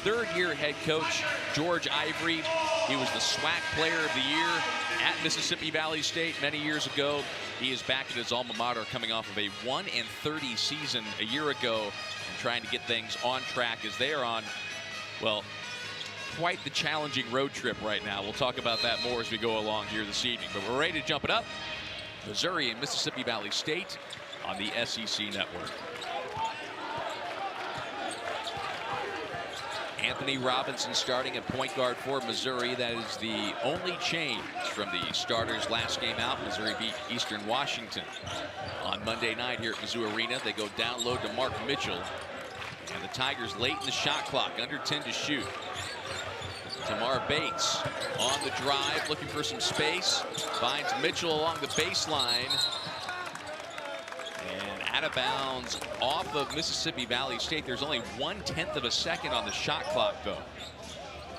third-year head coach, George Ivory. He was the SWAC Player of the Year at Mississippi Valley State many years ago. He is back at his alma mater, coming off of a 1-30 season a year ago and trying to get things on track as they are on, well, quite the challenging road trip right now. We'll talk about that more as we go along here this evening. But we're ready to jump it up. Missouri and Mississippi Valley State on the SEC Network. Anthony Robinson starting at point guard for Missouri. That is the only change from the starters last game out. Missouri beat Eastern Washington on Monday night here at Mizzou Arena. They go down low to Mark Mitchell. And the Tigers late in the shot clock, under 10 to shoot. Tamar Bates on the drive, looking for some space. Finds Mitchell along the baseline. And out of bounds off of Mississippi Valley State. There's only 1/10 of a second on the shot clock, though.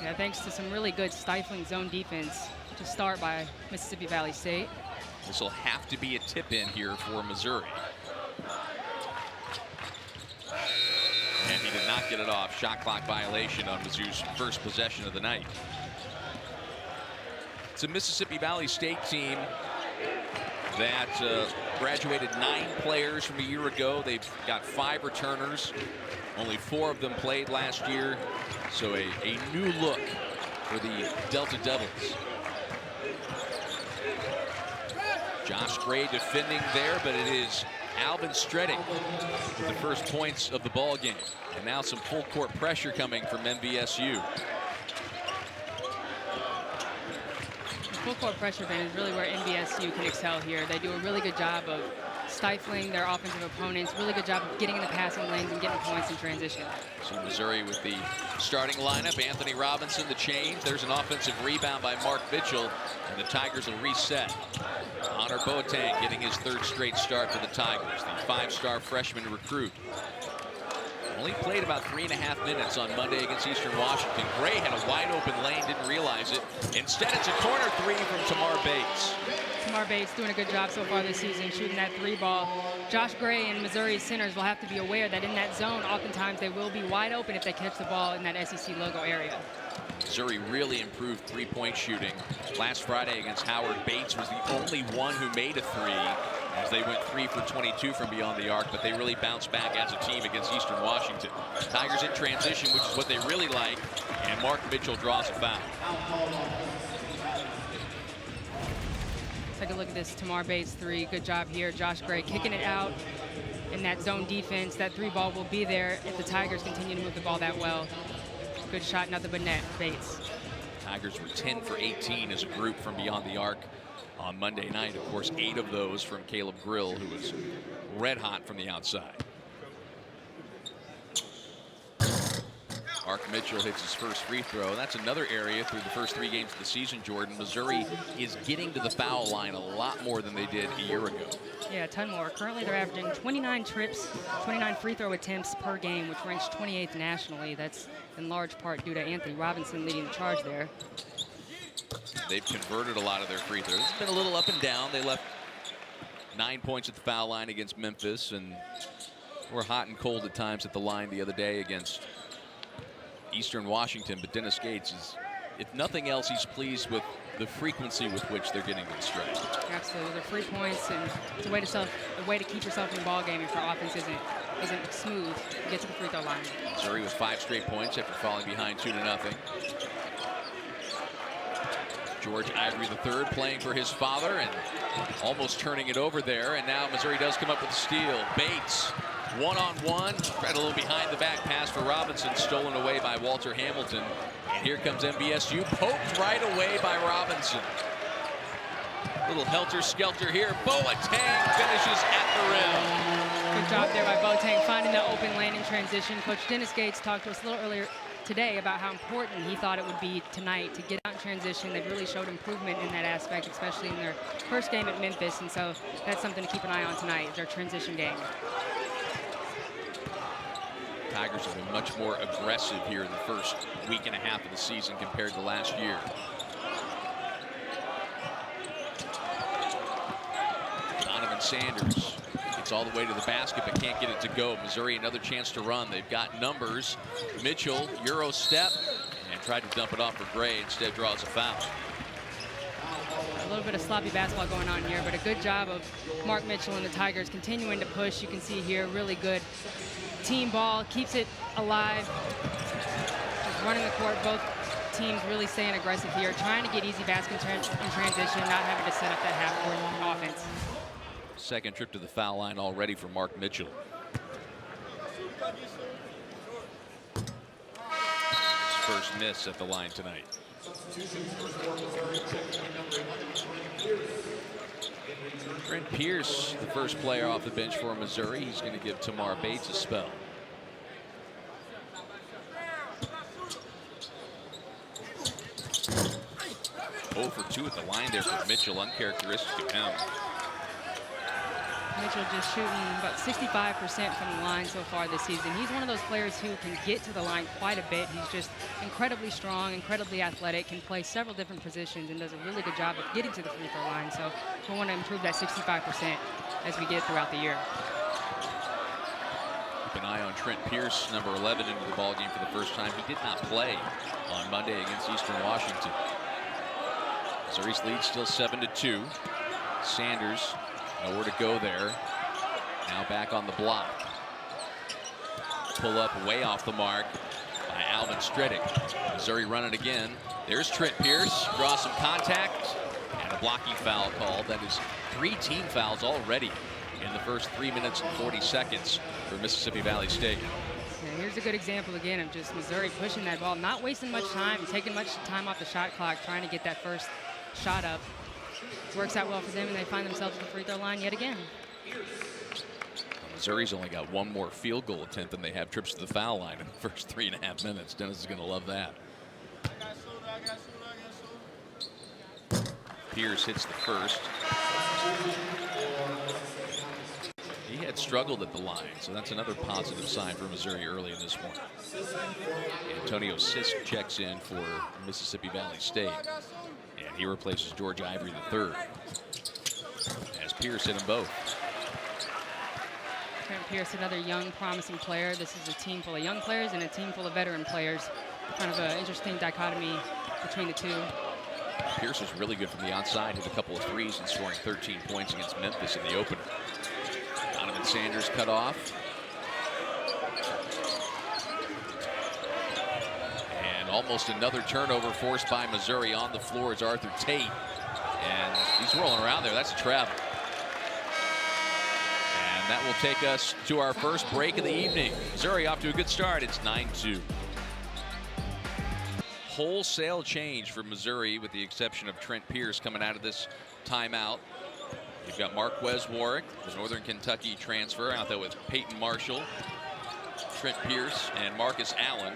Yeah, thanks to some really good stifling zone defense to start by Mississippi Valley State. This will have to be a tip-in here for Missouri. And he did not get it off. Shot clock violation on Mizzou's first possession of the night. It's a Mississippi Valley State team that graduated 9 players from a year ago. They've got 5 returners. Only 4 of them played last year. So a new look for the Delta Devils. Josh Gray defending there, but it is Alvin Streding with the first points of the ball game. And now some full court pressure coming from MVSU. Full court pressure, Ben, is really where MVSU can excel here. They do a really good job of stifling their offensive opponents, really good job of getting in the passing lanes and getting points in transition. So Missouri with the starting lineup. Anthony Robinson, the change. There's an offensive rebound by Mark Mitchell, and the Tigers will reset. Honor Boateng getting his 3rd straight start for the Tigers, the 5-star freshman recruit. Only played about 3.5 minutes on Monday against Eastern Washington. Gray had a wide open lane, didn't realize it. Instead, it's a corner 3 from Tamar Bates. Tamar Bates doing a good job so far this season, shooting that 3 ball. Josh Gray and Missouri's centers will have to be aware that in that zone, oftentimes they will be wide open if they catch the ball in that SEC logo area. Missouri really improved 3-point shooting. Last Friday against Howard, Bates was the only one who made a 3 as they went 3 for 22 from beyond the arc, but they really bounced back as a team against Eastern Washington. Tigers in transition, which is what they really like, and Mark Mitchell draws a foul. Take a look at this Tamar Bates 3. Good job here. Josh Gray kicking it out in that zone defense. That 3 ball will be there if the Tigers continue to move the ball that well. Good shot, nothing but net, Bates. Tigers were 10 for 18 as a group from beyond the arc on Monday night. Of course, 8 of those from Caleb Grill, who was red hot from the outside. Mark Mitchell hits his first free throw. And that's another area through the first 3 games of the season, Jordan. Missouri is getting to the foul line a lot more than they did a year ago. Yeah, a ton more. Currently, they're averaging 29 trips, 29 free throw attempts per game, which ranks 28th nationally. That's in large part due to Anthony Robinson leading the charge there. They've converted a lot of their free throws. It's been a little up and down. They left 9 points at the foul line against Memphis, and were hot and cold at times at the line the other day against Eastern Washington. But Dennis Gates is, if nothing else, he's pleased with the frequency with which they're getting to the strike. Absolutely, they're 3 points, and it's a way to keep yourself in the ball game if your offense isn't smooth. You get to the free throw line. Missouri with 5 straight points after falling behind 2-0. George Ivory III playing for his father and almost turning it over there. And now Missouri does come up with a steal. Bates, one-on-one, tried a little behind the back pass for Robinson, stolen away by Walter Hamilton. And here comes MVSU, poked right away by Robinson. Little helter-skelter here. Boateng finishes at the rim. Good job there by Boateng, finding the open lane in transition. Coach Dennis Gates talked to us a little earlier today about how important he thought it would be tonight to get out in transition. They've really showed improvement in that aspect, especially in their first game at Memphis, and so that's something to keep an eye on tonight, their transition game. Tigers have been much more aggressive here in the first week and a half of the season compared to last year. Donovan Sanders Gets all the way to the basket but can't get it to go. Missouri another chance to run. They've got numbers. Mitchell, Euro step, and tried to dump it off for Gray. Instead draws a foul. A little bit of sloppy basketball going on here, but a good job of Mark Mitchell and the Tigers continuing to push. You can see here, really good team ball, keeps it alive. Just running the court, both teams really staying aggressive here, trying to get easy baskets in transition, not having to set up that half-court offense. Second trip to the foul line already for Mark Mitchell. His first miss at the line tonight. Trent Pierce, the first player off the bench for Missouri. He's going to give Tamar Bates a spell. Oh for 2 at the line there for Mitchell, uncharacteristic of him. Mitchell just shooting about 65% from the line so far this season. He's one of those players who can get to the line quite a bit. He's just incredibly strong, incredibly athletic, can play several different positions, and does a really good job of getting to the free throw line. So we want to improve that 65% as we get throughout the year. Keep an eye on Trent Pierce, number 11, into the ballgame for the first time. He did not play on Monday against Eastern Washington. Missouri's lead still 7-2. Sanders, nowhere to go there. Now back on the block. Pull up way off the mark by Alvin Stredick. Missouri running again. There's Trent Pierce. Draws some contact. And a blocking foul called. That is 3 team fouls already in the first 3 minutes and 40 seconds for Mississippi Valley State. And here's a good example again of just Missouri pushing that ball, not wasting much time, taking much time off the shot clock, trying to get that first shot up. Works out well for them, and they find themselves at the free throw line yet again. Missouri's only got 1 more field goal attempt than they have trips to the foul line in the first 3.5 minutes. Dennis is going to love that. Pierce hits the first. He had struggled at the line, so that's another positive sign for Missouri early in this one. Antonio Sisk checks in for Mississippi Valley State, and he replaces George Ivory III. As Pierce hit them both. Trent Pierce, another young, promising player. This is a team full of young players and a team full of veteran players. Kind of an interesting dichotomy between the two. Pierce was really good from the outside, hit a couple of threes and scoring 13 points against Memphis in the opener. Donovan Sanders cut off. And almost another turnover forced by Missouri. On the floor is Arthur Tate. And he's rolling around there. That's a travel. And that will take us to our first break of the evening. Missouri off to a good start. It's 9-2. Wholesale change for Missouri, with the exception of Trent Pierce coming out of this timeout. You've got Marquez Warwick, the Northern Kentucky transfer, out there with Peyton Marshall, Trent Pierce, and Marcus Allen.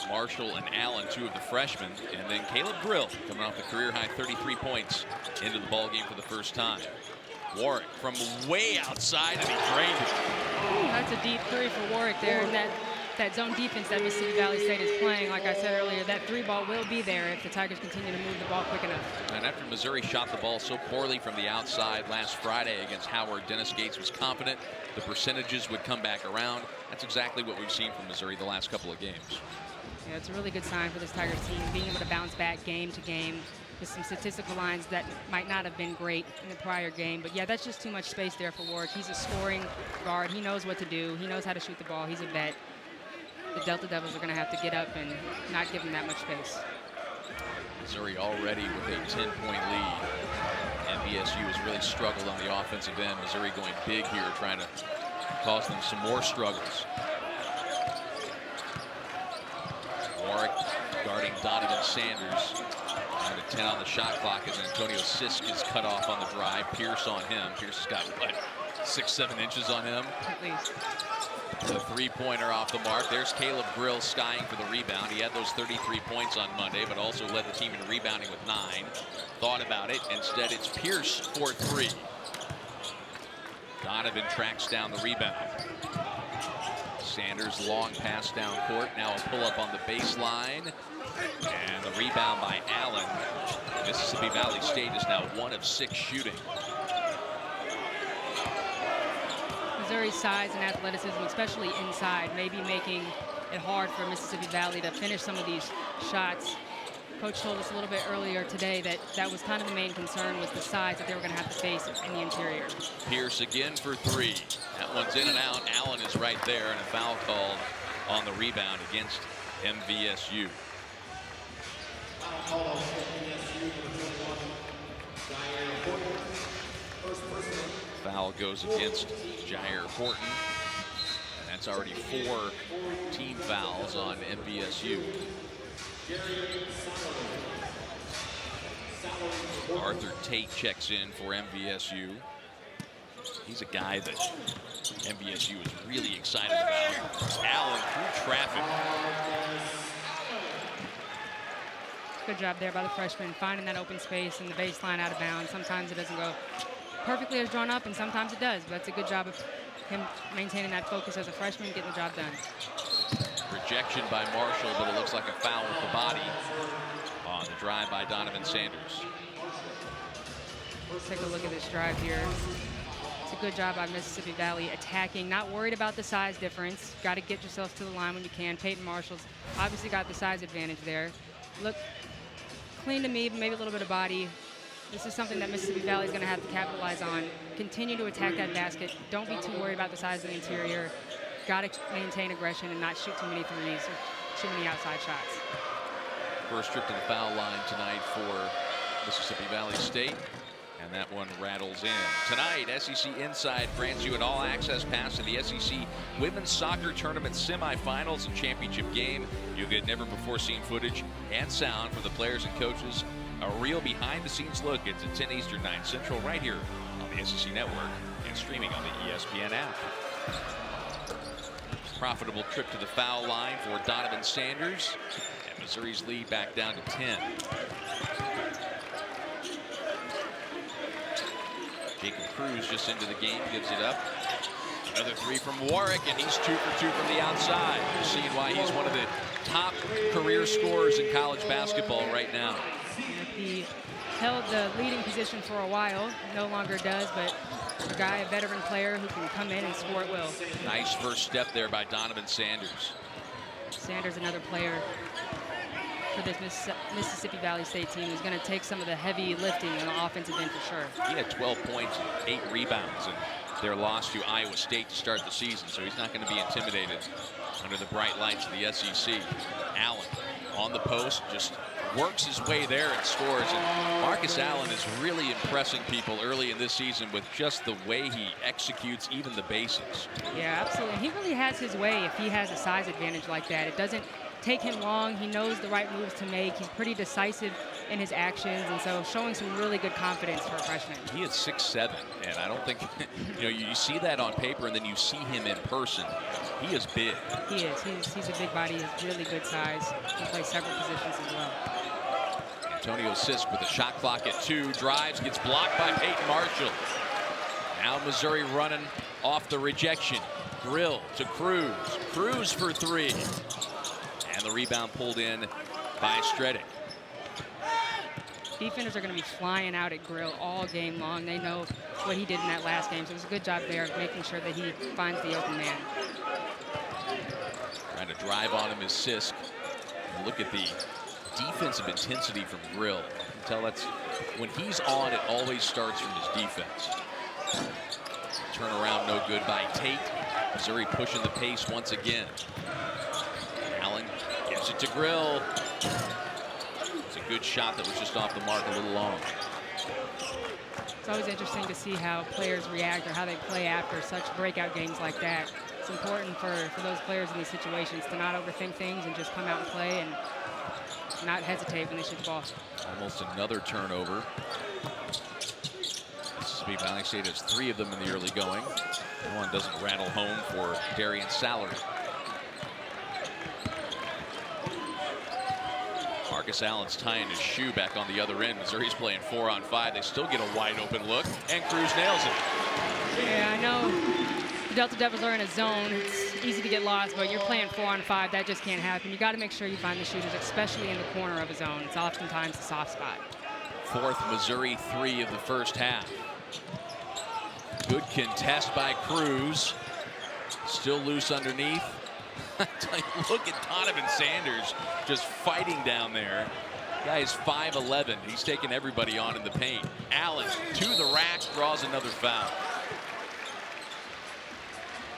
Marshall and Allen, 2 of the freshmen, and then Caleb Grill coming off the career-high 33 points into the ballgame for the first time. Warwick from way outside, and he drained it. That's a deep 3 for Warwick there, and that zone defense that Mississippi Valley State is playing, like I said earlier, that 3 ball will be there if the Tigers continue to move the ball quick enough. And after Missouri shot the ball so poorly from the outside last Friday against Howard, Dennis Gates was confident the percentages would come back around. That's exactly what we've seen from Missouri the last couple of games. Yeah, it's a really good sign for this Tigers team, being able to bounce back game to game with some statistical lines that might not have been great in the prior game. But yeah, that's just too much space there for Warwick. He's a scoring guard. He knows what to do. He knows how to shoot the ball. He's a vet. The Delta Devils are going to have to get up and not give him that much space. Missouri already with a 10-point lead. MVSU has really struggled on the offensive end. Missouri going big here, trying to cause them some more struggles. Warwick guarding Donovan Sanders. Down to 10 on the shot clock as Antonio Sisk is cut off on the drive. Pierce on him. Pierce has got, what, 6-7 inches on him? At least. The 3-pointer off the mark. There's Caleb Grill skying for the rebound. He had those 33 points on Monday, but also led the team in rebounding with 9. Thought about it. Instead, it's Pierce for 3. Donovan tracks down the rebound. Sanders long pass down court. Now a pull up on the baseline. And the rebound by Allen. Mississippi Valley State is now 1 of 6 shooting. Missouri's size and athleticism, especially inside, maybe making it hard for Mississippi Valley to finish some of these shots. Coach told us a little bit earlier today that that was kind of the main concern, was the size that they were going to have to face in the interior. Pierce again for three. That one's in and out. Allen is right there, and a foul called on the rebound against MVSU. Foul goes against Jair Horton. And that's already 4 team fouls on MVSU. Arthur Tate checks in for MVSU. He's a guy that MVSU is really excited about. Allen through traffic. Good job there by the freshman, finding that open space in the baseline out of bounds. Sometimes it doesn't go perfectly as drawn up, and sometimes it does. But that's a good job of him maintaining that focus as a freshman, getting the job done. Rejection by Marshall, but it looks like a foul with the body on the drive by Donovan Sanders. Let's take a look at this drive here. It's a good job by Mississippi Valley attacking, not worried about the size difference. Got to get yourself to the line when you can. Peyton Marshall's obviously got the size advantage there. Look clean to me, but maybe a little bit of body. This is something that Mississippi Valley is going to have to capitalize on. Continue to attack that basket. Don't be too worried about the size of the interior. Got to maintain aggression and not shoot too many threes or too many outside shots. First trip to the foul line tonight for Mississippi Valley State. And that one rattles in. Tonight, SEC Inside grants you an all-access pass to the SEC Women's Soccer Tournament semifinals and championship game. You'll get never-before-seen footage and sound from the players and coaches. A real behind-the-scenes look. It's at 10 Eastern, 9 Central, right here on the SEC Network and streaming on the ESPN app. Profitable trip to the foul line for Donovan Sanders. And Missouri's lead back down to 10. Jacob Cruz just into the game, gives it up. Another three from Warwick, and he's 2 for 2 from the outside. You're seeing why he's one of the top career scorers in college basketball right now. He held the leading position for a while, no longer does, but a guy, a veteran player who can come in and score at will. Nice first step there by Donovan Sanders. Sanders, another player for this Mississippi Valley State team, who's going to take some of the heavy lifting on the offensive end for sure. He had 12 points and 8 rebounds in their loss to Iowa State to start the season, so he's not going to be intimidated under the bright lights of the SEC. Allen on the post, just works his way there and scores. And Marcus Allen is really impressing people early in this season with just the way he executes even the basics. Yeah, absolutely. He really has his way if he has a size advantage like that. It doesn't take him long. He knows the right moves to make. He's pretty decisive in his actions, and so showing some really good confidence for a freshman. He is 6'7", and I don't think, you see that on paper and then you see him in person. He is big. He is. He's a big body. He has really good size. He plays several positions as well. Antonio Sisk with a shot clock at 2, drives, gets blocked by Peyton Marshall. Now Missouri running off the rejection. Grill to Cruz. Cruz for 3. And the rebound pulled in by Stredick. Defenders are going to be flying out at Grill all game long. They know what he did in that last game, so it was a good job there of making sure that he finds the open man. Trying to drive on him is Sisk. And look at the defensive intensity from Grill. You can tell that's when he's on, it always starts from his defense. Turnaround no good by Tate. Missouri pushing the pace once again. Allen gives it to Grill. It's a good shot that was just off the mark, a little long. It's always interesting to see how players react or how they play after such breakout games like that. It's important for those players in these situations to not overthink things and just come out and play and not hesitate when they shoot the ball. Almost another turnover. Mississippi Valley State has 3 of them in the early going. One doesn't rattle home for Darian Salary. Marcus Allen's tying his shoe back on the other end. Missouri's playing 4-on-5. They still get a wide open look, and Cruz nails it. Yeah, I know the Delta Devils are in a zone. It's easy to get lost, but you're playing 4-on-5. That just can't happen. You got to make sure you find the shooters, especially in the corner of a zone. It's oftentimes a soft spot. 4th Missouri 3 of the first half. Good contest by Cruz. Still loose underneath. Look at Donovan Sanders just fighting down there. Guy is 5'11". He's taking everybody on in the paint. Allen to the rack, draws another foul.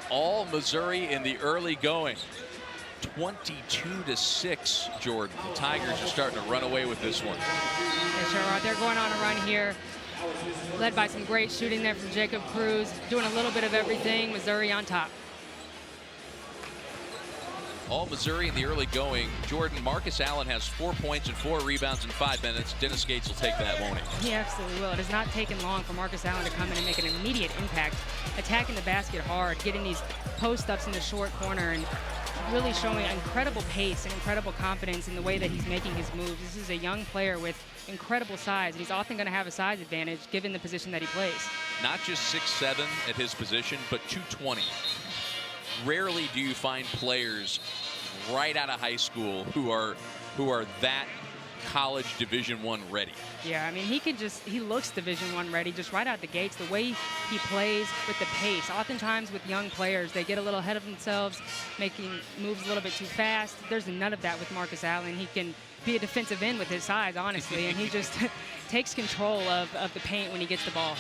All Missouri in the early going. 22-6, Jordan. The Tigers are starting to run away with this one. They sure are. They're going on a run here, led by some great shooting there from Jacob Cruz, doing a little bit of everything. Missouri on top. All Missouri in the early going. Jordan, Marcus Allen has 4 points and 4 rebounds in 5 minutes. Dennis Gates will take that, won't he? He absolutely will. It has not taken long for Marcus Allen to come in and make an immediate impact, attacking the basket hard, getting these post-ups in the short corner, and really showing incredible pace and incredible confidence in the way that he's making his moves. This is a young player with incredible size, and he's often going to have a size advantage given the position that he plays. Not just 6'7" at his position, but 220. Rarely do you find players right out of high school who are that college Division I ready. Yeah, I mean, he looks Division I ready just right out the gates. The way he plays with the pace. Oftentimes with young players, they get a little ahead of themselves, making moves a little bit too fast. There's none of that with Marcus Allen. He can be a defensive end with his size, honestly, and he just takes control of the paint when he gets the ball.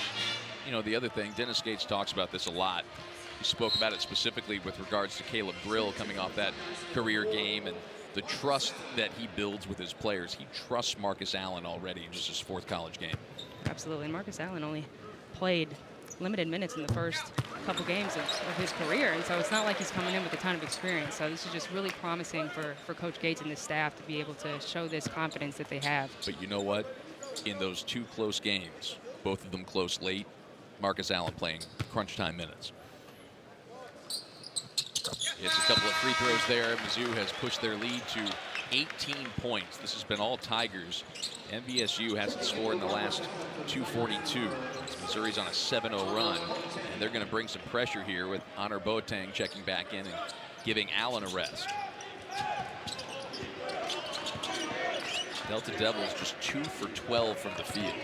You know, the other thing, Dennis Gates talks about this a lot. He spoke about it specifically with regards to Caleb Brill coming off that career game and the trust that he builds with his players. He trusts Marcus Allen already in just his 4th college game. Absolutely. And Marcus Allen only played limited minutes in the first couple games of his career, and so it's not like he's coming in with a ton of experience. So this is just really promising for Coach Gates and his staff to be able to show this confidence that they have. But you know what? In those 2 close games, both of them close late, Marcus Allen playing crunch time minutes. It's a couple of free throws there. Mizzou has pushed their lead to 18 points. This has been all Tigers. MVSU hasn't scored in the last 2:42. Missouri's on a 7-0 run, and they're going to bring some pressure here with Honor Boateng checking back in and giving Allen a rest. Delta Devils just 2 for 12 from the field.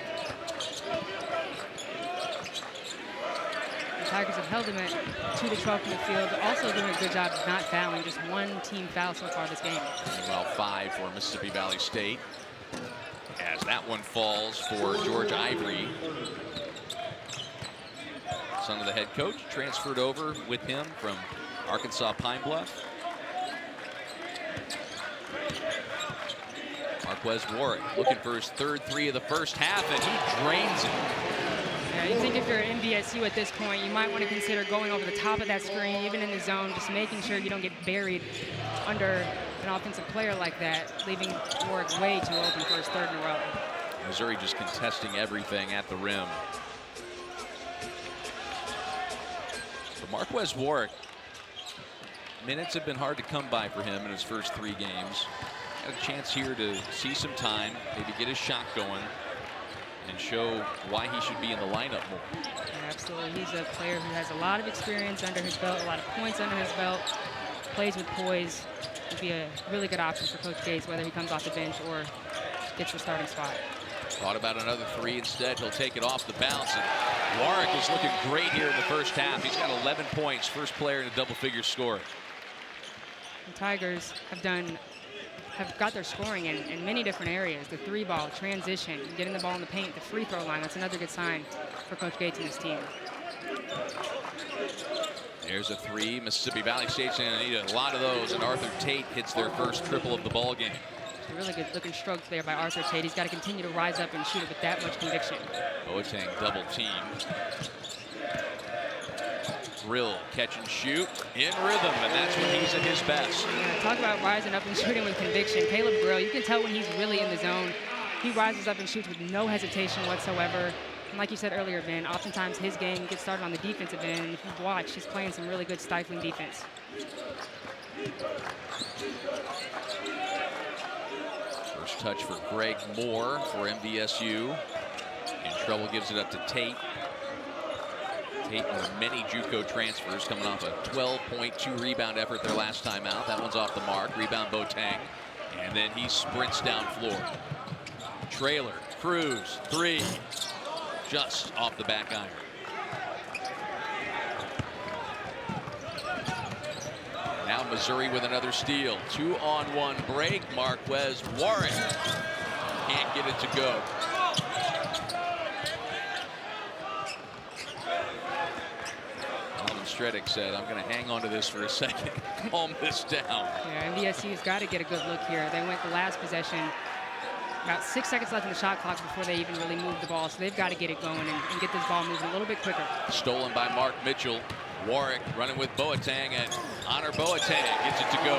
Tigers have held him at 2 to 12 from the field, but also doing a good job of not fouling. Just 1 team foul so far this game. Well, 5 for Mississippi Valley State. As that one falls for George Ivory. Son of the head coach, transferred over with him from Arkansas Pine Bluff. Marquez Warwick looking for his 3rd three of the first half, and he drains it. Yeah, you think if you're an NVSU at this point, you might want to consider going over the top of that screen, even in the zone, just making sure you don't get buried under an offensive player like that, leaving Warwick way too open for his 3rd in a row. Missouri just contesting everything at the rim. For Marquez Warwick, minutes have been hard to come by for him in his first 3 games. Got a chance here to see some time, maybe get his shot going, and show why he should be in the lineup more. Yeah, absolutely. He's a player who has a lot of experience under his belt, a lot of points under his belt, plays with poise. Would be a really good option for Coach Gates, whether he comes off the bench or gets the starting spot. Thought about another 3 instead. He'll take it off the bounce. And Warwick is looking great here in the first half. He's got 11 points, first player in a double-figure score. The Tigers have got their scoring in many different areas. The 3-ball, transition, getting the ball in the paint, the free throw line. That's another good sign for Coach Gates and his team. There's a 3. Mississippi Valley State's going to need a lot of those, and Arthur Tate hits their first triple of the ball game. A really good looking stroke there by Arthur Tate. He's got to continue to rise up and shoot it with that much conviction. Boateng double team. Brill catch and shoot in rhythm, and that's when he's at his best. Yeah, talk about rising up and shooting with conviction. Caleb Brill, you can tell when he's really in the zone. He rises up and shoots with no hesitation whatsoever. And like you said earlier, Ben, oftentimes his game gets started on the defensive end, and if you watch, he's playing some really good stifling defense. First touch for Greg Moore for MVSU. In trouble, gives it up to Tate. Tate with many JUCO transfers, coming off a 12.2 rebound effort their last time out. That one's off the mark. Rebound Boateng. And then he sprints down floor. Trailer, Cruz, 3. Just off the back iron. Missouri with another steal. 2-on-1 break. Marquez Warwick can't get it to go. Stredick said, I'm going to hang on to this for a second, calm this down. Yeah, MVSU's got to get a good look here. They went the last possession, about 6 seconds left in the shot clock before they even really moved the ball, so they've got to get it going and get this ball moving a little bit quicker. Stolen by Mark Mitchell. Warwick running with Boateng, and Honor Boateng gets it to go.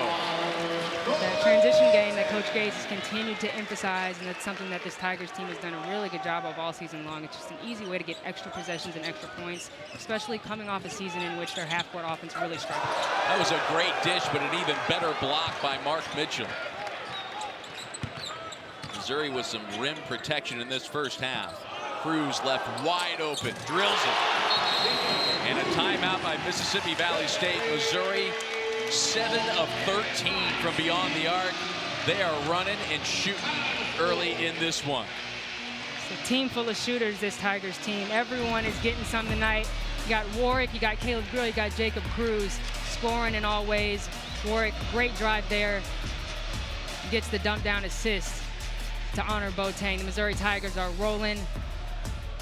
That transition game that Coach Gates has continued to emphasize, and that's something that this Tigers team has done a really good job of all season long. It's just an easy way to get extra possessions and extra points, especially coming off a season in which their half-court offense really struggled. That was a great dish, but an even better block by Mark Mitchell. Missouri with some rim protection in this first half. Cruz left wide open, drills it. And a timeout by Mississippi Valley State. Missouri 7 of 13 from beyond the arc. They are running and shooting early in this one. It's a team full of shooters, this Tigers team. Everyone is getting some tonight. You got Warwick, you got Caleb Grill, you got Jacob Cruz scoring in all ways. Warwick, great drive there. Gets the dump down assist to Honor Boateng. The Missouri Tigers are rolling.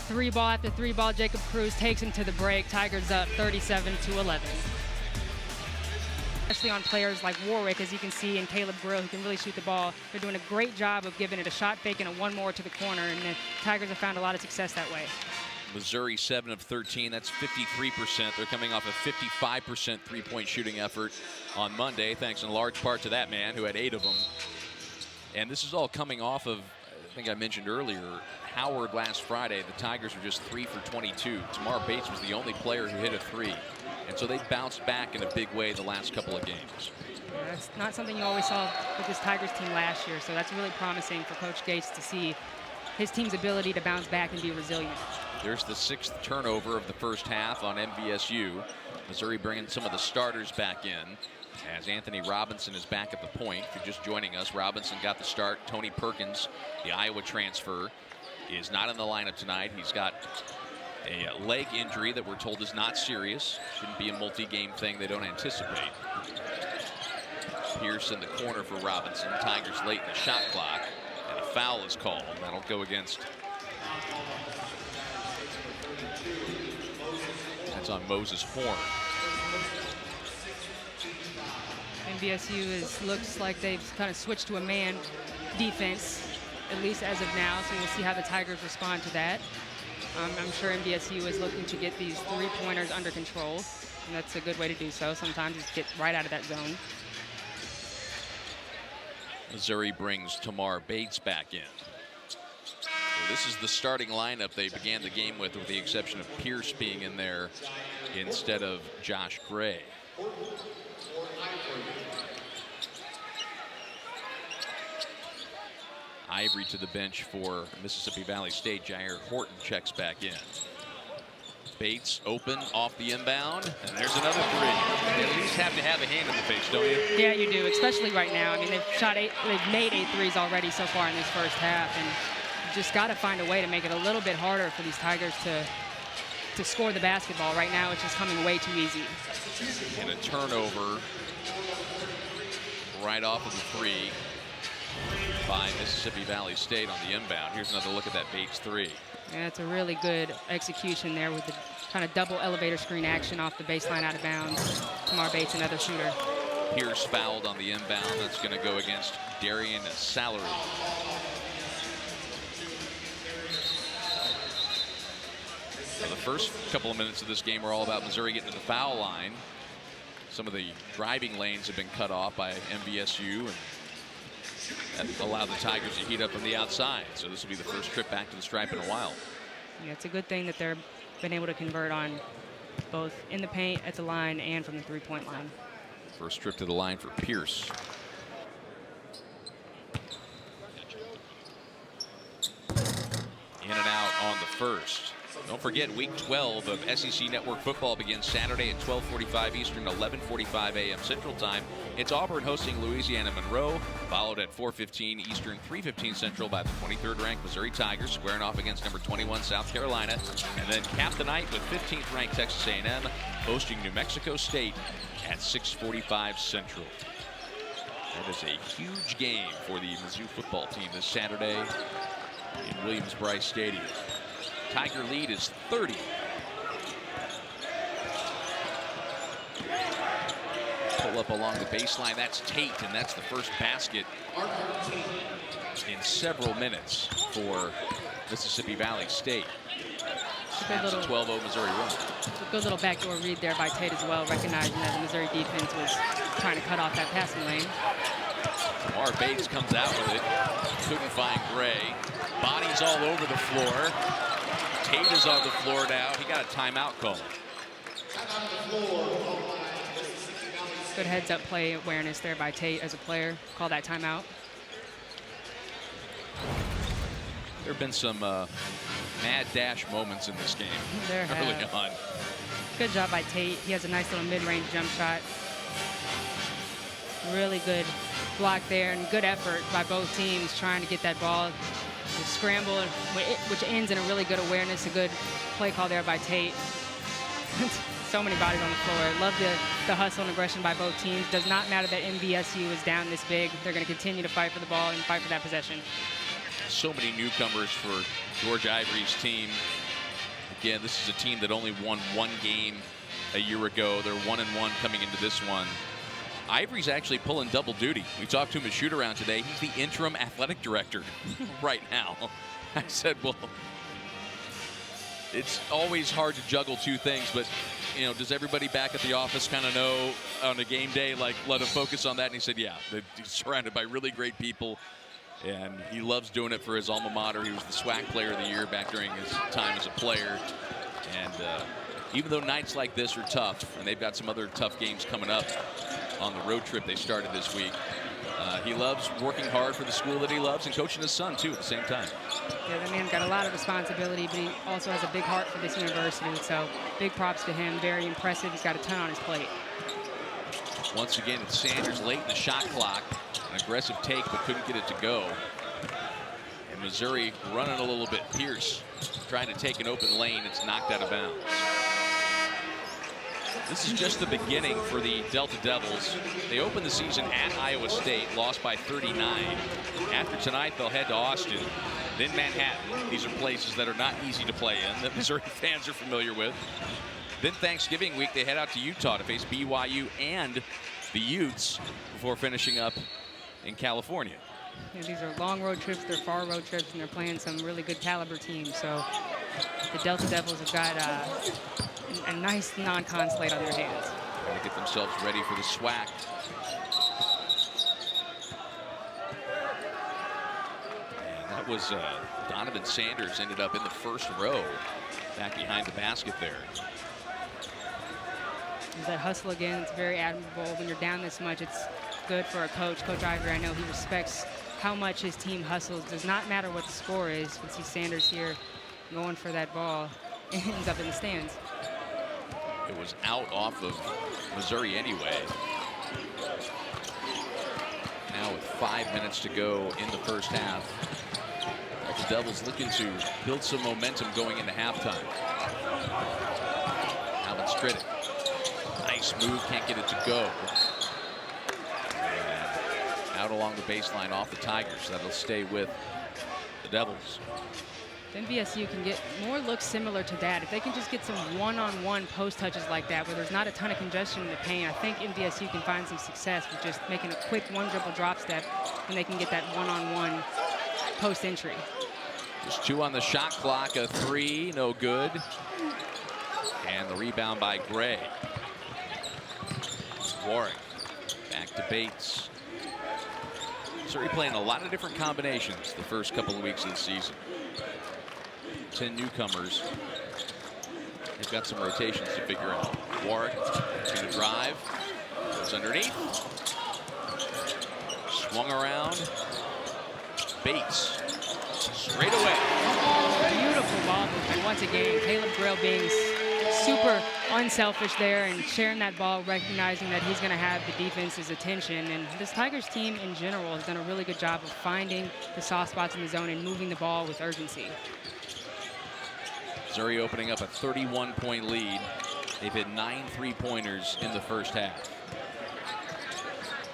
3-ball after 3-ball. Jacob Cruz takes him to the break. Tigers up 37-11. Especially on players like Warwick, as you can see, and Caleb Grill, who can really shoot the ball. They're doing a great job of giving it a shot fake and a one more to the corner, and the Tigers have found a lot of success that way. Missouri 7 of 13. That's 53%. They're coming off a 55% three-point shooting effort on Monday, thanks in large part to that man who had 8 of them. And this is all coming off of, I think I mentioned earlier, Howard last Friday. The Tigers were just 3 for 22. Tamar Bates was the only player who hit a 3. And so they bounced back in a big way the last couple of games. Yeah, that's not something you always saw with this Tigers team last year. So that's really promising for Coach Gates to see his team's ability to bounce back and be resilient. There's the 6th turnover of the first half on MVSU. Missouri bringing some of the starters back in, as Anthony Robinson is back at the point. If you're just joining us, Robinson got the start. Tony Perkins, the Iowa transfer, is not in the lineup tonight. He's got a leg injury that we're told is not serious. Shouldn't be a multi-game thing they don't anticipate. Pierce in the corner for Robinson. Tigers late in the shot clock, and a foul is called. That'll go against. That's on Moses Horn. MVSU looks like they've kind of switched to a man defense, at least as of now, so we'll see how the Tigers respond to that. I'm sure MVSU is looking to get these three-pointers under control, and that's a good way to do so. Sometimes just get right out of that zone. Missouri brings Tamar Bates back in. So this is the starting lineup they began the game with the exception of Pierce being in there instead of Josh Gray. Ivory to the bench for Mississippi Valley State. Jair Horton checks back in. Bates open off the inbound, and there's another 3. You at least have to have a hand in the face, don't you? Yeah, you do, especially right now. I mean, they've made 8 threes already so far in this first half, and you just got to find a way to make it a little bit harder for these Tigers to score the basketball. Right now, it's just coming way too easy. And a turnover right off of the 3 by Mississippi Valley State on the inbound. Here's another look at that Bates 3. Yeah, it's a really good execution there with the kind of double elevator screen action off the baseline out of bounds. Tamar Bates, another shooter. Pierce fouled on the inbound. That's going to go against Darian Salary. So the first couple of minutes of this game were all about Missouri getting to the foul line. Some of the driving lanes have been cut off by MVSU, and that allowed the Tigers to heat up from the outside. So this will be the first trip back to the stripe in a while. Yeah, it's a good thing that they've been able to convert on both in the paint, at the line, and from the three-point line. First trip to the line for Pierce. In and out on the first. Don't forget, Week 12 of SEC Network football begins Saturday at 12:45 Eastern, 11:45 a.m. Central Time. It's Auburn hosting Louisiana Monroe, followed at 4:15 Eastern, 3:15 Central by the 23rd-ranked Missouri Tigers, squaring off against number 21 South Carolina, and then cap the night with 15th-ranked Texas A&M hosting New Mexico State at 6:45 Central. That is a huge game for the Mizzou football team this Saturday in Williams-Brice Stadium. Tiger lead is 30. Pull up along the baseline. That's Tate, and that's the first basket in several minutes for Mississippi Valley State. Snaps a 12-0 Missouri run. A good little backdoor read there by Tate as well, recognizing that the Missouri defense was trying to cut off that passing lane. Lamar Bates comes out with it. Couldn't find Gray. Bodies all over the floor. Tate is on the floor now. He got a timeout call. Good heads-up play awareness there by Tate as a player. Call that timeout. There have been some mad dash moments in this game early on. Good job by Tate. He has a nice little mid-range jump shot. Really good block there and good effort by both teams trying to get that ball to scramble, which ends in a really good awareness. A good play call there by Tate. So many bodies on the floor. Love the hustle and aggression by both teams. Does not matter that MVSU is down this big. They're going to continue to fight for the ball and fight for that possession. So many newcomers for George Ivory's team. Again, this is a team that only won one game a year ago. They're 1-1 coming into this one. Ivory's actually pulling double duty. We talked to him at shoot-around today. He's the interim athletic director right now. I said, well, it's always hard to juggle two things, but you know, does everybody back at the office kind of know on a game day, like, let him focus on that? And he said, yeah, he's surrounded by really great people, and he loves doing it for his alma mater. He was the SWAC player of the year back during his time as a player. And even though nights like this are tough, and they've got some other tough games coming up on the road trip they started this week, he loves working hard for the school that he loves and coaching his son, too, at the same time. Yeah, that man's got a lot of responsibility, but he also has a big heart for this university. So big props to him. Very impressive. He's got a ton on his plate. Once again, it's Sanders late in the shot clock. An aggressive take, but couldn't get it to go. And Missouri running a little bit. Pierce trying to take an open lane. It's knocked out of bounds. This is just the beginning for the Delta Devils. They opened the season at Iowa State, lost by 39. After tonight, they'll head to Austin, then Manhattan. These are places that are not easy to play in, that Missouri fans are familiar with. Then Thanksgiving week, they head out to Utah to face BYU and the Utes before finishing up in California. Yeah, these are long road trips, they're far road trips, and they're playing some really good caliber teams. So the Delta Devils have got a nice non-con slate on their hands. Trying to get themselves ready for the SWAC. And that was Donovan Sanders ended up in the first row back behind the basket there. There's that hustle again. It's very admirable. When you're down this much, it's good for a coach. Coach Ivory, I know he respects how much his team hustles. Does not matter what the score is. You can see Sanders here going for that ball. It ends up in the stands. It was out off of Missouri anyway. Now with 5 minutes to go in the first half, the Devils looking to build some momentum going into halftime. Alvin Striddick. Nice move, can't get it to go. And out along the baseline off the Tigers. That'll stay with the Devils. NVSU can get more looks similar to that. If they can just get some one-on-one post touches like that, where there's not a ton of congestion in the paint, I think NVSU can find some success with just making a quick one dribble drop step, and they can get that one-on-one post entry. Just 2 on the shot clock, a 3, no good. And the rebound by Gray. Warwick back to Bates. Missouri playing a lot of different combinations the first couple of weeks of the season. 10 newcomers. They've got some rotations to figure out. Warwick going to drive. Goes underneath. Swung around. Bates. Straight away. Beautiful ball movement once again. Caleb Grail being super unselfish there and sharing that ball, recognizing that he's going to have the defense's attention. And this Tigers team in general has done a really good job of finding the soft spots in the zone and moving the ball with urgency. Missouri opening up a 31-point lead. They've hit 9 3-pointers in the first half.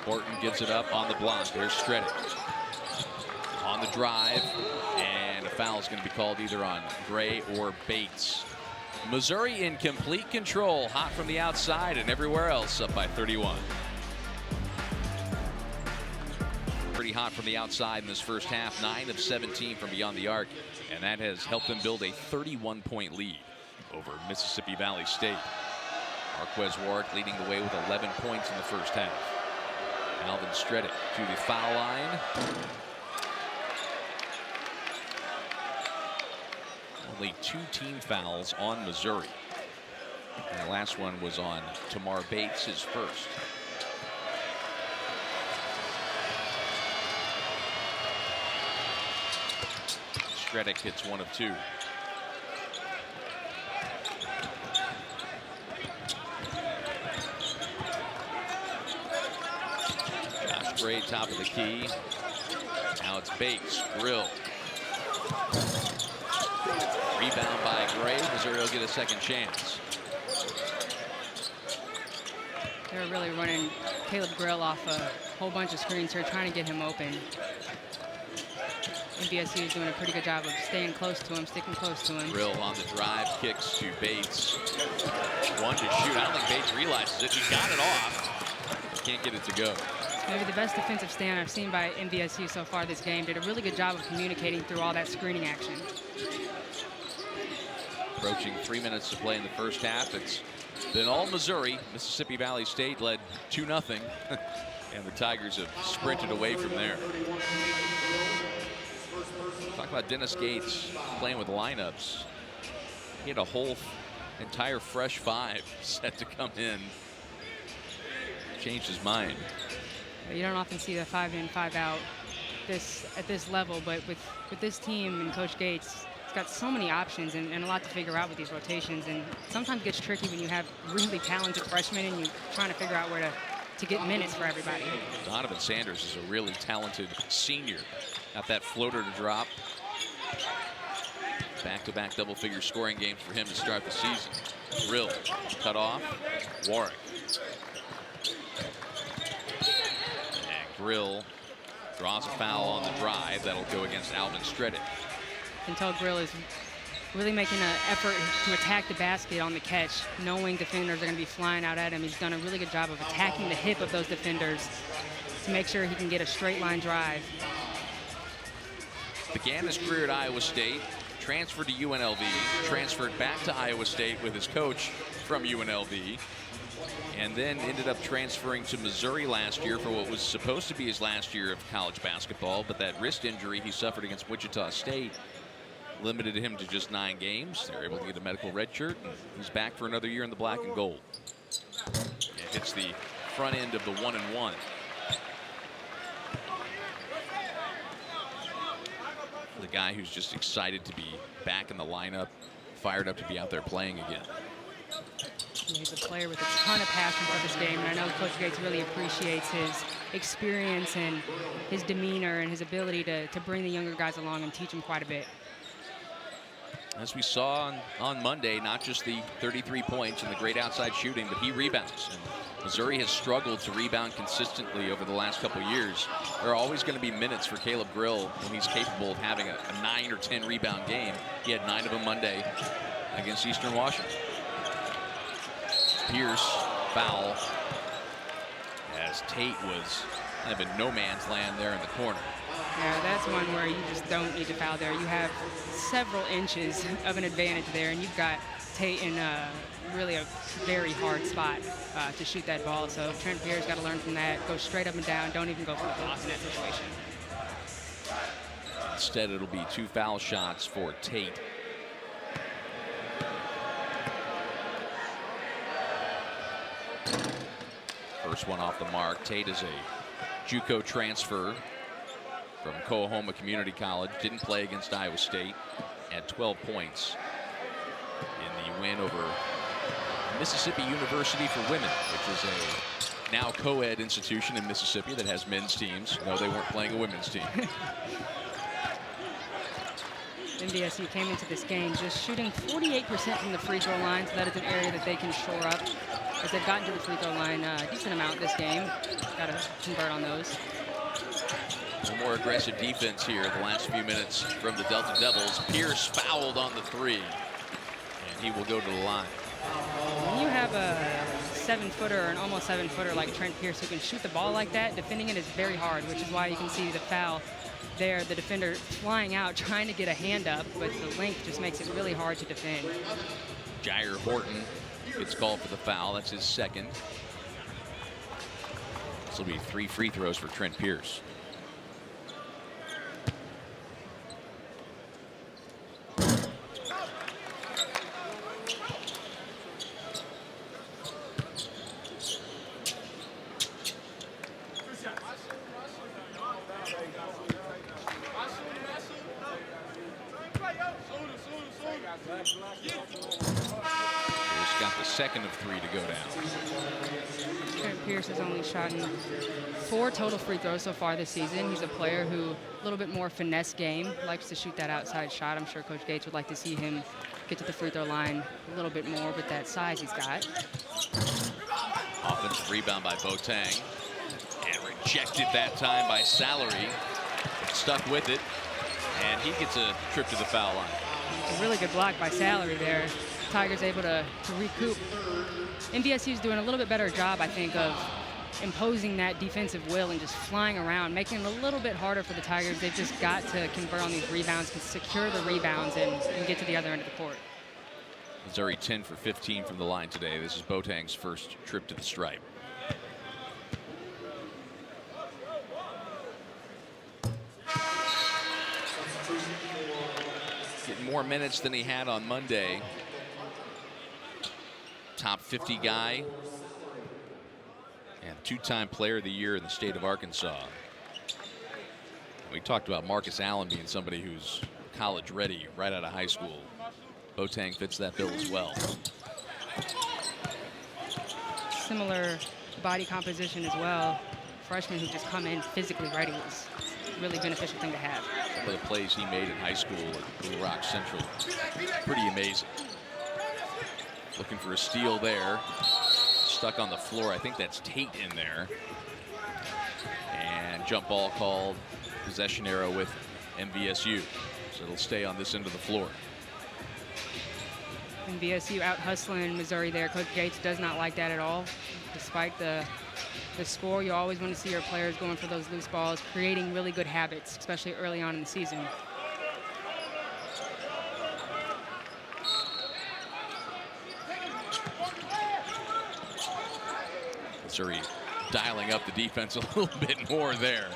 Horton gives it up on the block. There's Stredick on the drive, and a foul is going to be called either on Gray or Bates. Missouri in complete control, hot from the outside and everywhere else, up by 31. Pretty hot from the outside in this first half, 9 of 17 from beyond the arc, and that has helped them build a 31-point lead over Mississippi Valley State. Marquez Warwick leading the way with 11 points in the first half. Alvin Stredick to the foul line. Only 2 team fouls on Missouri. And the last one was on Tamar Bates, his first. Stredick hits 1 of 2. Josh Gray, top of the key. Now it's Bates, Grill. Rebound by Gray. Missouri will get a second chance. They're really running Caleb Grill off a whole bunch of screens here, trying to get him open. NBSU is doing a pretty good job of staying close to him, sticking close to him. Grill on the drive, kicks to Bates. 1 to shoot. I don't think Bates realizes it. He got it off. Can't get it to go. Maybe the best defensive stand I've seen by NBSU so far this game. Did a really good job of communicating through all that screening action. Approaching 3 minutes to play in the first half. It's been all Missouri. Mississippi Valley State led 2-0. And the Tigers have sprinted away from there. Talk about Dennis Gates playing with lineups. He had a whole entire fresh 5 set to come in. Changed his mind. You don't often see the 5-in, 5-out at this level, but with this team and Coach Gates, he's got so many options and a lot to figure out with these rotations. And sometimes it gets tricky when you have really talented freshmen and you're trying to figure out where to get minutes for everybody. Donovan Sanders is a really talented senior. Got that floater to drop. Back-to-back double-figure scoring games for him to start the season. Grill cut off. Warwick. And Grill draws a foul on the drive. That'll go against Alvin Stredick. You can tell Grill is really making an effort to attack the basket on the catch, knowing defenders are going to be flying out at him. He's done a really good job of attacking the hip of those defenders to make sure he can get a straight line drive. Began his career at Iowa State, transferred to UNLV, transferred back to Iowa State with his coach from UNLV, and then ended up transferring to Missouri last year for what was supposed to be his last year of college basketball, but that wrist injury he suffered against Wichita State limited him to just 9 games. They were able to get a medical red shirt, and he's back for another year in the black and gold. It hits the front end of the 1-and-1. The guy who's just excited to be back in the lineup, fired up to be out there playing again. He's a player with a ton of passion for this game, and I know Coach Gates really appreciates his experience and his demeanor and his ability to bring the younger guys along and teach them quite a bit. As we saw on Monday, not just the 33 points and the great outside shooting, but he rebounds. And Missouri has struggled to rebound consistently over the last couple years. There are always going to be minutes for Caleb Grill when he's capable of having a 9 or 10 rebound game. He had 9 of them Monday against Eastern Washington. Pierce, foul, as Tate was kind of in no man's land there in the corner. Yeah, that's one where you just don't need to foul there. You have several inches of an advantage there, and you've got Tate in really a very hard spot to shoot that ball. So Trent Pierre's got to learn from that. Go straight up and down. Don't even go for the block in that situation. Instead, it'll be 2 foul shots for Tate. First one off the mark. Tate is a JUCO transfer from Coahoma Community College. Didn't play against Iowa State. Had 12 points in the win over Mississippi University for Women, which is a now co-ed institution in Mississippi that has men's teams. No, they weren't playing a women's team. NVSU came into this game just shooting 48% from the free throw line, so that is an area that they can shore up as they've gotten to the free throw line a decent amount this game. Got to convert on those. A more aggressive defense here the last few minutes from the Delta Devils. Pierce fouled on the 3, and he will go to the line. When you have a 7-footer or an almost 7-footer like Trent Pierce who can shoot the ball like that, defending it is very hard, which is why you can see the foul there. The defender flying out, trying to get a hand up, but the length just makes it really hard to defend. Jair Horton gets called for the foul. That's his second. This will be 3 free throws for Trent Pierce. Got the second of 3 to go down. Trent Pierce has only shot 4 total free throws so far this season. He's a player who, a little bit more finesse game, likes to shoot that outside shot. I'm sure Coach Gates would like to see him get to the free throw line a little bit more with that size he's got. Offensive rebound by Boateng, and rejected that time by Salary. Stuck with it, and he gets a trip to the foul line. A really good block by Salary there. Tigers able to recoup. NVSU is doing a little bit better job, I think, of imposing that defensive will and just flying around, making it a little bit harder for the Tigers. They've just got to convert on these rebounds, secure the rebounds, and get to the other end of the court. Missouri 10 for 15 from the line today. This is Boateng's first trip to the stripe. Getting more minutes than he had on Monday. Top 50 guy and 2-time player of the year in the state of Arkansas. We talked about Marcus Allen being somebody who's college ready right out of high school. Boateng fits that bill as well. Similar body composition as well. Freshmen who just come in physically ready is a really beneficial thing to have. Some of the plays he made in high school at Blue Rock Central, pretty amazing. Looking for a steal there. Stuck on the floor. I think that's Tate in there. And jump ball called. Possession arrow with MVSU. So it'll stay on this end of the floor. NVSU out hustling Missouri there. Coach Gates does not like that at all. Despite the score, you always want to see your players going for those loose balls, creating really good habits, especially early on in the season. Missouri dialing up the defense a little bit more there.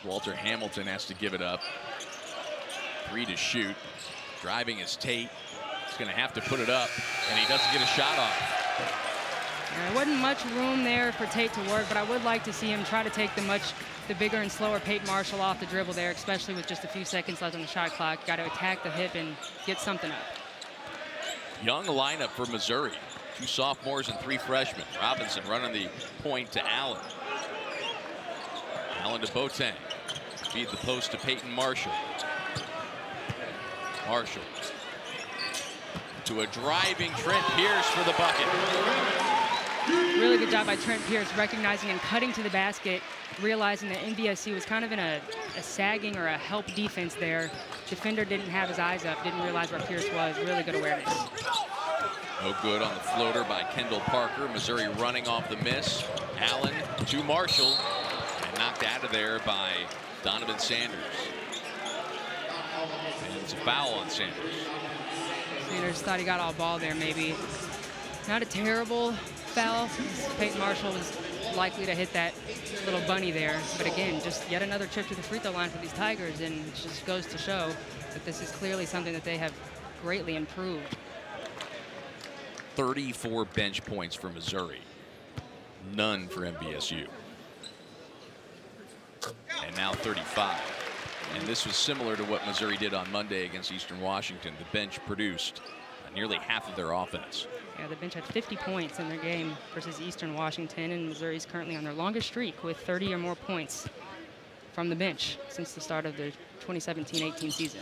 Walter Hamilton has to give it up. 3 to shoot. Driving is Tate. He's going to have to put it up, and he doesn't get a shot off. There wasn't much room there for Tate to work, but I would like to see him try to take the bigger and slower Peyton Marshall off the dribble there, especially with just a few seconds left on the shot clock. Got to attack the hip and get something up. Young lineup for Missouri. 2 sophomores and 3 freshmen. Robinson running the point to Allen. Allen to Boateng. Feed the post to Peyton Marshall. Marshall to a driving Trent Pierce for the bucket. Really good job by Trent Pierce recognizing and cutting to the basket, realizing that NVSU was kind of in a sagging or a help defense there. Defender didn't have his eyes up, didn't realize where Pierce was. Really good awareness. No good on the floater by Kendall Parker. Missouri running off the miss. Allen to Marshall, and knocked out of there by Donovan Sanders. And it's a foul on Sanders. Sanders thought he got all ball there, maybe. Not a terrible foul. Peyton Marshall was likely to hit that little bunny there. But again, just yet another trip to the free throw line for these Tigers, and it just goes to show that this is clearly something that they have greatly improved. 34 bench points for Missouri. None for MVSU. And now 35. And this was similar to what Missouri did on Monday against Eastern Washington. The bench produced nearly half of their offense. Yeah, the bench had 50 points in their game versus Eastern Washington, and Missouri's currently on their longest streak with 30 or more points from the bench since the start of the 2017-18 season.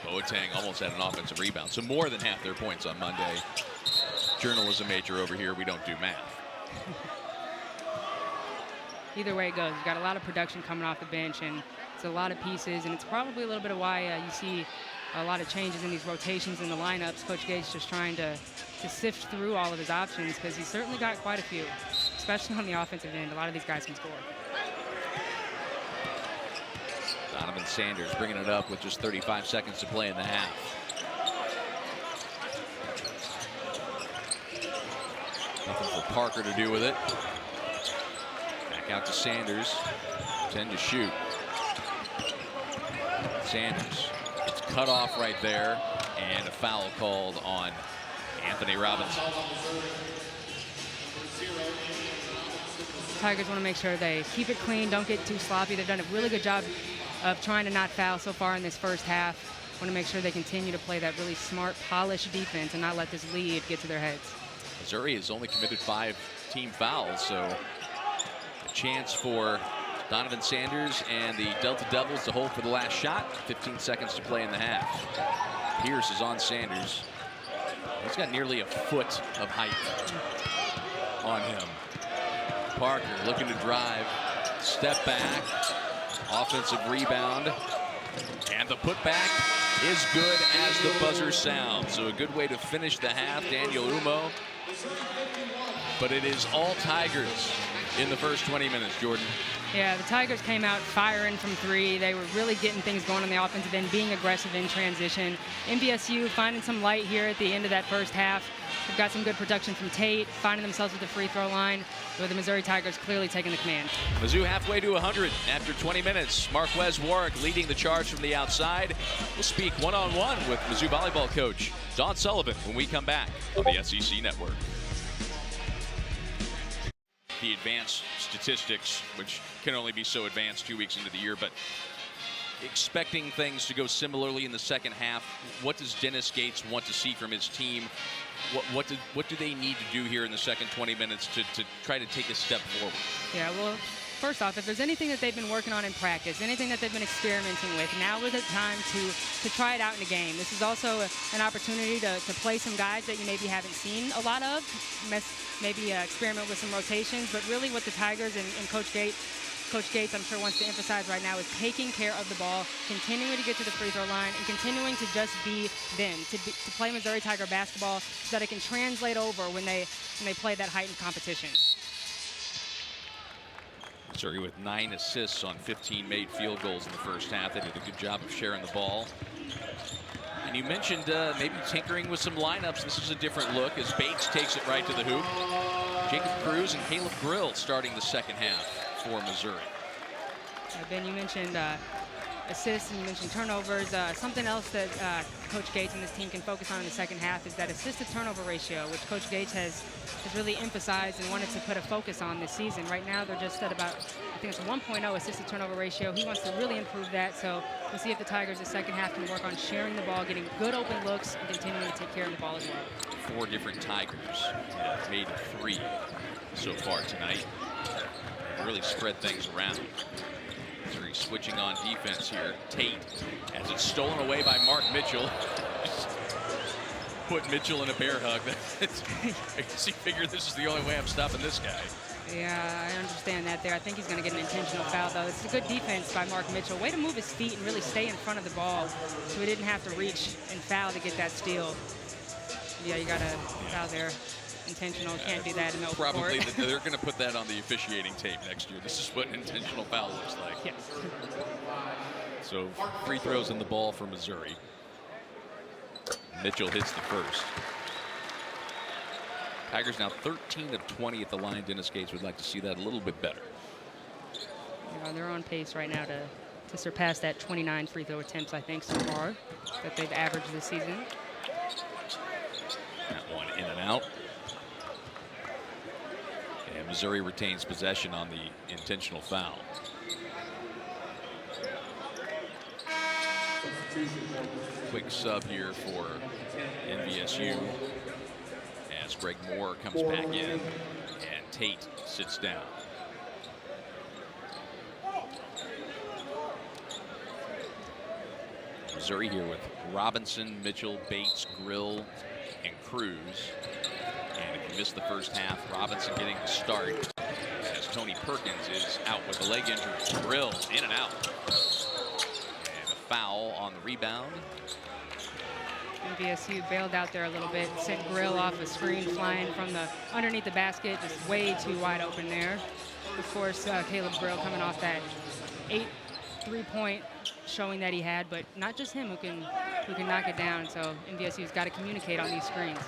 Boateng almost had an offensive rebound, so more than half their points on Monday. Journalism major over here, we don't do math. Either way it goes, you've got a lot of production coming off the bench, and it's a lot of pieces, and it's probably a little bit of why you see a lot of changes in these rotations in the lineups. Coach Gates just trying to sift through all of his options, because he's certainly got quite a few, especially on the offensive end. A lot of these guys can score. Donovan Sanders bringing it up with just 35 seconds to play in the half. Nothing for Parker to do with it. Back out to Sanders. 10 to shoot. Sanders. It's cut off right there, and a foul called on Anthony Robinson. Tigers want to make sure they keep it clean, don't get too sloppy. They've done a really good job of trying to not foul so far in this first half. Want to make sure they continue to play that really smart, polished defense and not let this lead get to their heads. Missouri has only committed 5 team fouls, so a chance for Donovan Sanders and the Delta Devils to hold for the last shot. 15 seconds to play in the half. Pierce is on Sanders. He's got nearly a foot of height on him. Parker looking to drive. Step back. Offensive rebound. And the putback is good as the buzzer sounds. So a good way to finish the half, Daniel Umo. But it is all Tigers in the first 20 minutes, Jordan. Yeah, the Tigers came out firing from 3. They were really getting things going on the offensive end, being aggressive in transition. NBSU finding some light here at the end of that first half. They've got some good production from Tate, finding themselves at the free throw line, with the Missouri Tigers clearly taking the command. Mizzou halfway to 100 after 20 minutes. Marquez Warwick leading the charge from the outside. We'll speak one-on-one with Mizzou volleyball coach Don Sullivan when we come back on the SEC Network. The advanced statistics, which can only be so advanced 2 weeks into the year, but expecting things to go similarly in the second half. What does Dennis Gates want to see from his team? What do they need to do here in the second 20 minutes to try to take a step forward? Yeah, well, first off, if there's anything that they've been working on in practice, anything that they've been experimenting with, now is the time to try it out in a game. This is also an opportunity to play some guys that you maybe haven't seen a lot of, maybe experiment with some rotations, but really what the Tigers and Coach Gates, I'm sure, wants to emphasize right now is taking care of the ball, continuing to get to the free throw line, and continuing to just be them, to play Missouri Tiger basketball so that it can translate over when they play that heightened competition. Missouri with 9 assists on 15 made field goals in the first half. They did a good job of sharing the ball. And you mentioned maybe tinkering with some lineups. This is a different look as Bates takes it right to the hoop. Jacob Cruz and Caleb Grill starting the second half for Missouri. Ben, you mentioned assists and you mentioned turnovers. Something else that Coach Gates and this team can focus on in the second half is that assist-to-turnover ratio, which Coach Gates has really emphasized and wanted to put a focus on this season. Right now, they're just at about, I think it's a 1.0 assist-to-turnover ratio. He wants to really improve that, so we'll see if the Tigers the second half can work on sharing the ball, getting good open looks, and continuing to take care of the ball as well. 4 different Tigers have made 3 so far tonight. Really spread things around. Missouri switching on defense here. Tate as it's stolen away by Mark Mitchell. Put Mitchell in a bear hug. I guess he figured this is the only way I'm stopping this guy. Yeah, I understand that there. I think he's going to get an intentional foul, though. It's a good defense by Mark Mitchell. Way to move his feet and really stay in front of the ball so he didn't have to reach and foul to get that steal. Yeah, you got a foul there. Intentional, can't do that in the open Probably court. they're going to put that on the officiating tape next year. This is what an intentional foul looks like. Yes. So free throws in the ball for Missouri. Mitchell hits the first. Tigers now 13 of 20 at the line. Dennis Gates would like to see that a little bit better. Yeah, they're on pace right now to surpass that 29 free throw attempts, I think, so far that they've averaged this season. That one in and out. And Missouri retains possession on the intentional foul. Quick sub here for NVSU as Greg Moore comes back in and Tate sits down. Missouri here with Robinson, Mitchell, Bates, Grill, and Cruz. And if you missed the first half, Robinson getting the start as Tony Perkins is out with a leg injury. Grill in and out. And a foul on the rebound. NVSU bailed out there a little bit, sent Grill off a screen flying from the underneath the basket, just way too wide open there. Of course, Caleb Grill coming off that 8 3-point showing that he had, but not just him who can knock it down. So NVSU's got to communicate on these screens.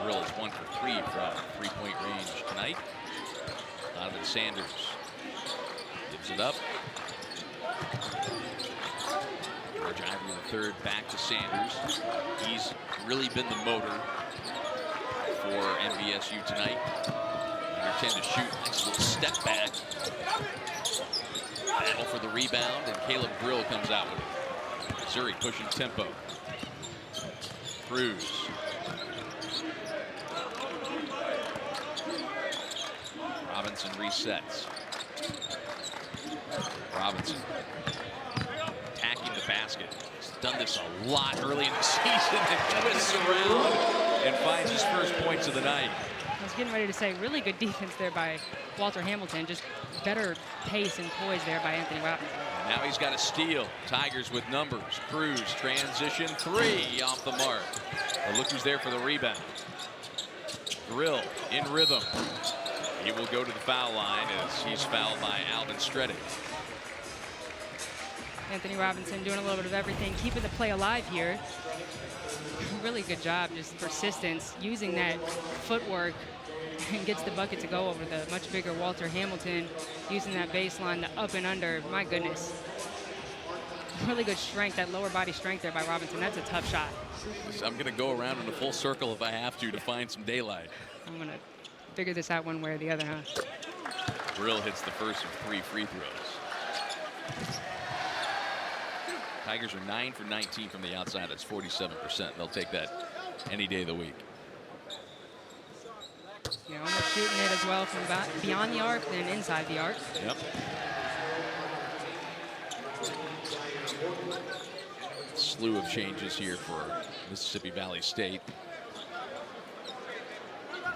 Grill is 1 for 3 from 3-point range tonight. Donovan Sanders gives it up. George Ivory the third back to Sanders. He's really been the motor for NVSU tonight. Under 10 to shoot. Nice little step back. Battle for the rebound, and Caleb Grill comes out with it. Missouri pushing tempo. Cruz. Robinson resets. Robinson attacking the basket. He's done this a lot early in the season and twists around and finds his first points of the night. I was getting ready to say, really good defense there by Walter Hamilton. Just better pace and poise there by Anthony Robinson. Now he's got a steal. Tigers with numbers. Cruz transition 3 off the mark. But look who's there for the rebound. Grill in rhythm. He will go to the foul line as he's fouled by Alvin Stredick. Anthony Robinson doing a little bit of everything, keeping the play alive here. Really good job, just persistence, using that footwork, and gets the bucket to go over the much bigger Walter Hamilton, using that baseline, the up and under. My goodness. Really good strength, that lower body strength there by Robinson. That's a tough shot. I'm going to go around in a full circle if I have to find some daylight. I'm going to figure this out one way or the other, huh? Grill hits the first of 3 free throws. Tigers are 9 for 19 from the outside. That's 47%. They'll take that any day of the week. Yeah, almost shooting it as well from beyond the arc than inside the arc. Yep. Slew of changes here for Mississippi Valley State.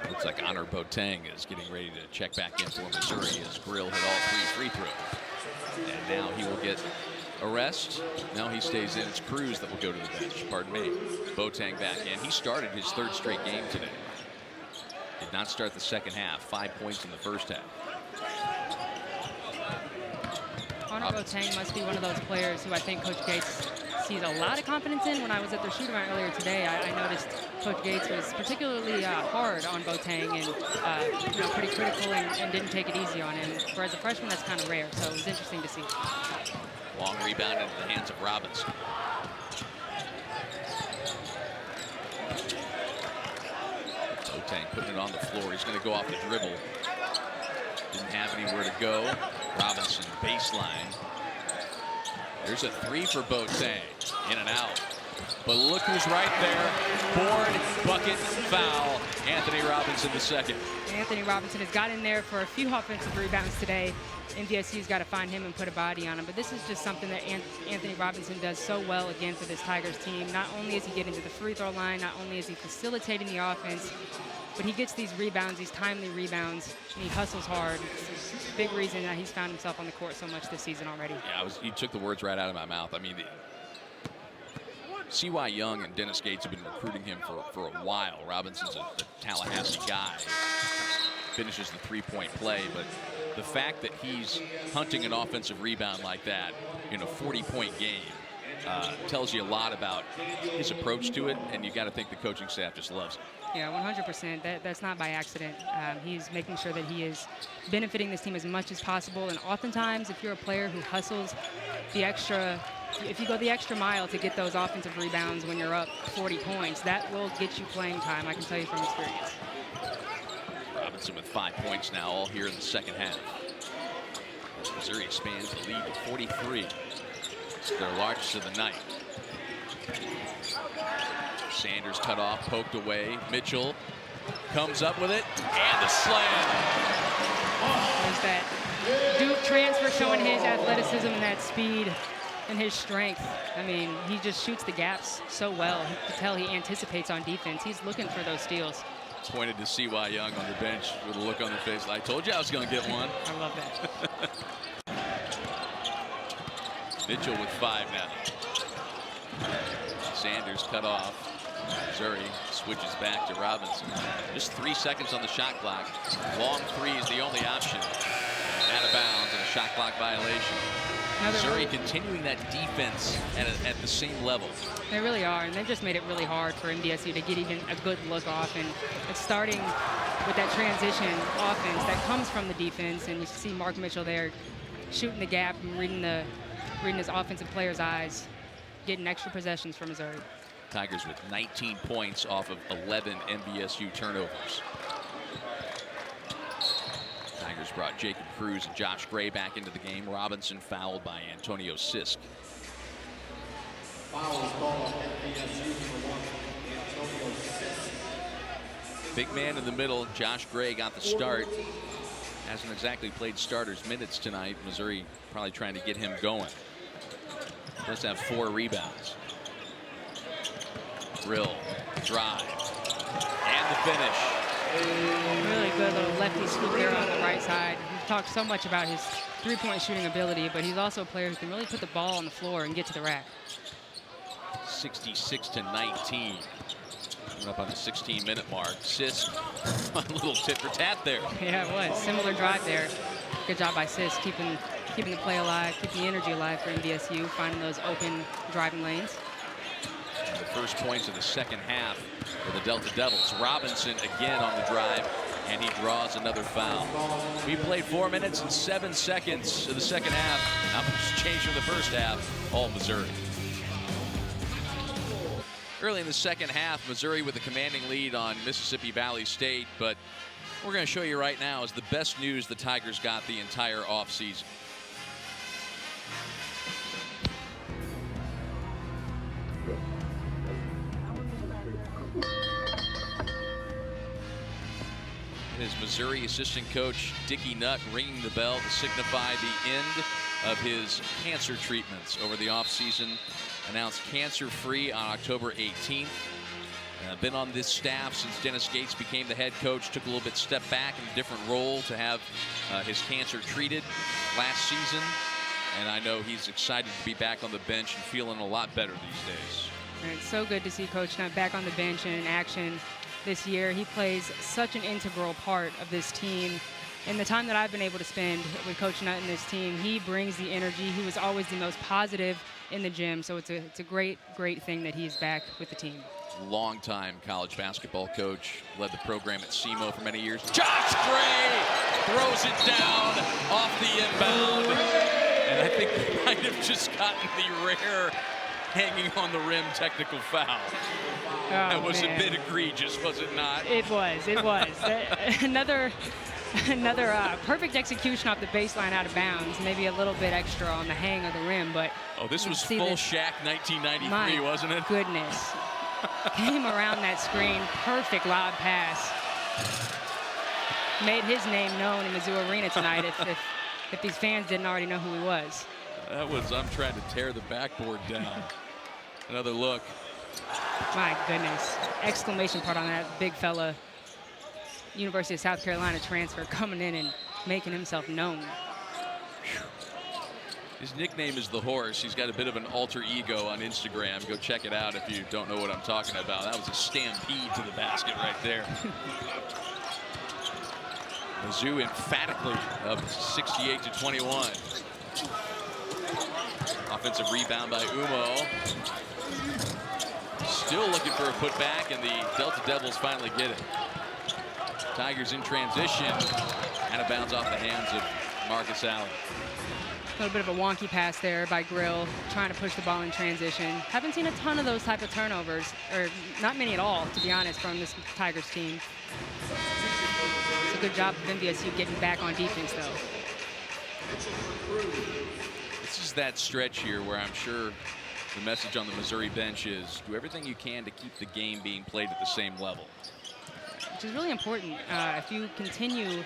Looks like Honor Boateng is getting ready to check back in for Missouri as Grill hit all 3 free throws. And now he will get a rest. Now he stays in. It's Cruz that will go to the bench. Pardon me. Boateng back in. He started his 3rd straight game today. Did not start the second half. 5 points in the first half. Honor Boateng must be one of those players who I think Coach Gates sees a lot of confidence in. When I was at their shoot-around earlier today, I noticed Coach Gates was particularly hard on Boateng and pretty critical and didn't take it easy on him. Whereas a freshman, that's kind of rare, so it was interesting to see. Long rebound into the hands of Robinson. Boateng putting it on the floor. He's going to go off the dribble. Didn't have anywhere to go. Robinson baseline. There's a 3 for Boateng. In and out. But look who's right there. Board, bucket, foul. Anthony Robinson the second. Anthony Robinson has got in there for a few offensive rebounds today. NVSU's got to find him and put a body on him. But this is just something that Anthony Robinson does so well again for this Tigers team. Not only is he getting to the free throw line, not only is he facilitating the offense, but he gets these rebounds, these timely rebounds, and he hustles hard. Big reason that he's found himself on the court so much this season already. Yeah, you took the words right out of my mouth. I mean, C.Y. Young and Dennis Gates have been recruiting him for a while. Robinson's a Tallahassee guy. Finishes the 3-point play, but the fact that he's hunting an offensive rebound like that in a 40-point game tells you a lot about his approach to it, and you got to think the coaching staff just loves it. Yeah, 100%. That's not by accident. He's making sure that he is benefiting this team as much as possible, and oftentimes if you're a player who hustles if you go the extra mile to get those offensive rebounds when you're up 40 points, that will get you playing time, I can tell you from experience. Robinson with 5 points now, all here in the second half. Missouri expands the lead to 43. It's their largest of the night. Sanders cut off, poked away. Mitchell comes up with it, and the slam. There's that Duke transfer showing his athleticism and that speed and his strength. I mean, he just shoots the gaps so well. You can tell he anticipates on defense. He's looking for those steals. Pointed to C.Y. Young on the bench with a look on their face. I told you I was going to get one. I love that. Mitchell with 5 now. Sanders cut off. Missouri switches back to Robinson. Just 3 seconds on the shot clock. Long 3 is the only option. Out of bounds and a shot clock violation. Missouri continuing that defense at the same level. They really are, and they've just made it really hard for MDSU to get even a good look off. And it's starting with that transition offense that comes from the defense. And you see Mark Mitchell there shooting the gap and reading his offensive player's eyes, getting extra possessions for Missouri. Tigers with 19 points off of 11 MVSU turnovers. Tigers brought Jacob Cruz and Josh Gray back into the game. Robinson fouled by Antonio Sisk. Big man in the middle. Josh Gray got the start. Hasn't exactly played starters minutes tonight. Missouri probably trying to get him going. Does have 4 rebounds. Grill, drive, and the finish. Really good little lefty scoop there on the right side. We've talked so much about his three-point shooting ability, but he's also a player who can really put the ball on the floor and get to the rack. 66-19. Coming up on the 16-minute mark. Sisk, a little tit for tat there. Yeah, it was. Similar drive there. Good job by Sisk, keeping the play alive, keeping the energy alive for MDSU, finding those open driving lanes. And the first points of the second half for the Delta Devils. Robinson again on the drive, and he draws another foul. We played 4 minutes and 7 seconds of the second half. Not much change from the first half. All Missouri. Early in the second half, Missouri with a commanding lead on Mississippi Valley State, but we're going to show you right now is the best news the Tigers got the entire offseason. It is Missouri assistant coach Dickie Nutt ringing the bell to signify the end of his cancer treatments over the offseason. Announced cancer-free on October 18th. Been on this staff since Dennis Gates became the head coach. Took a little bit step back in a different role to have his cancer treated last season. And I know he's excited to be back on the bench and feeling a lot better these days. And it's so good to see Coach Nutt back on the bench and in action this year. He plays such an integral part of this team. In the time that I've been able to spend with Coach Nutt and this team, he brings the energy. He was always the most positive in the gym, so it's a great thing that he's back with the team. Longtime college basketball coach, led the program at SEMO for many years. Josh Gray throws it down off the inbound, and I think we might have just gotten the rare hanging on the rim technical foul. That was a bit egregious, was it not? It was. Another perfect execution off the baseline out of bounds. Maybe a little bit extra on the hang of the rim, but this was full Shaq 1993, wasn't it? Goodness. Came around that screen, perfect lob pass. Made his name known in Mizzou Arena tonight if these fans didn't already know who he was. That was, I'm trying to tear the backboard down. Another look. My goodness. Exclamation part on that big fella. University of South Carolina transfer coming in and making himself known. His nickname is The Horse. He's got a bit of an alter ego on Instagram. Go check it out if you don't know what I'm talking about. That was a stampede to the basket right there. Mizzou emphatically up 68-21. Offensive rebound by Umo. Still looking for a putback, and the Delta Devils finally get it. Tigers in transition. Out of bounds off the hands of Marcus Allen. A little bit of a wonky pass there by Grill, trying to push the ball in transition. Haven't seen a ton of those type of turnovers, or not many at all, to be honest, from this Tigers team. It's a good job of MVSU getting back on defense, though. This is that stretch here where I'm sure the message on the Missouri bench is do everything you can to keep the game being played at the same level. Which is really important. If you continue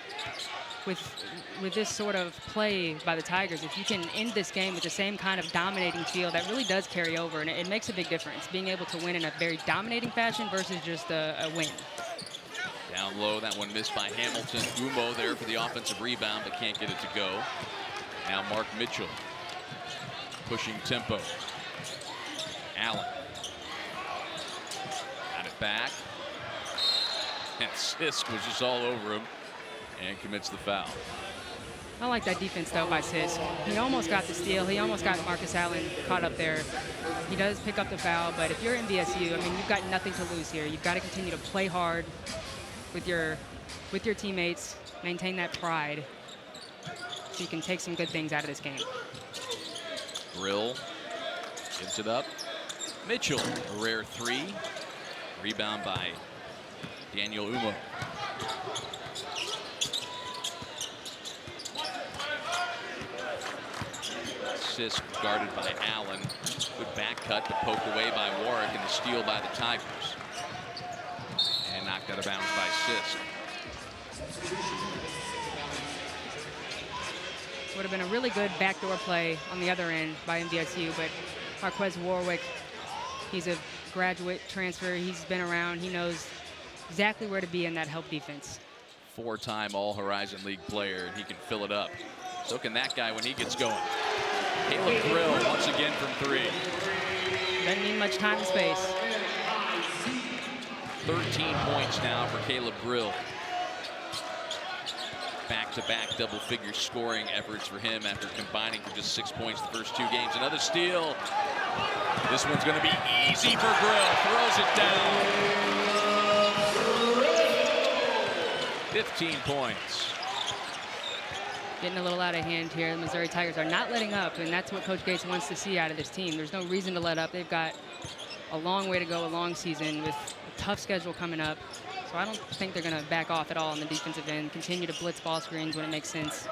with this sort of play by the Tigers, if you can end this game with the same kind of dominating feel, that really does carry over, and it makes a big difference, being able to win in a very dominating fashion versus just a win. Down low, that one missed by Hamilton. Umo there for the offensive rebound, but can't get it to go. Now Mark Mitchell pushing tempo. Allen got it back, and Sisk was just all over him and commits the foul. I like that defense, though, by Sisk. He almost got the steal. He almost got Marcus Allen caught up there. He does pick up the foul, but if you're NVSU, I mean, you've got nothing to lose here. You've got to continue to play hard with your teammates, maintain that pride, so you can take some good things out of this game. Brill gives it up. Mitchell, a rare three. Rebound by Daniel Umo. Sisk guarded by Allen. Good back cut, but poked away by Warwick, and the steal by the Tigers. And knocked out of bounds by Sisk. Would have been a really good backdoor play on the other end by NVSU, but Marquez Warwick, he's a graduate transfer. He's been around. He knows exactly where to be in that help defense. Four-time All-Horizon League player, and he can fill it up. So can that guy when he gets going. Caleb Brill once again from three. Doesn't need much time and space. 13 points now for Caleb Brill. Back-to-back double-figure scoring efforts for him after combining for just 6 points the first two games. Another steal. This one's going to be easy for Brill. Throws it down. 15 points. Getting a little out of hand here. The Missouri Tigers are not letting up, and that's what Coach Gates wants to see out of this team. There's no reason to let up. They've got a long way to go, a long season with a tough schedule coming up. So I don't think they're going to back off at all on the defensive end. Continue to blitz ball screens when it makes sense.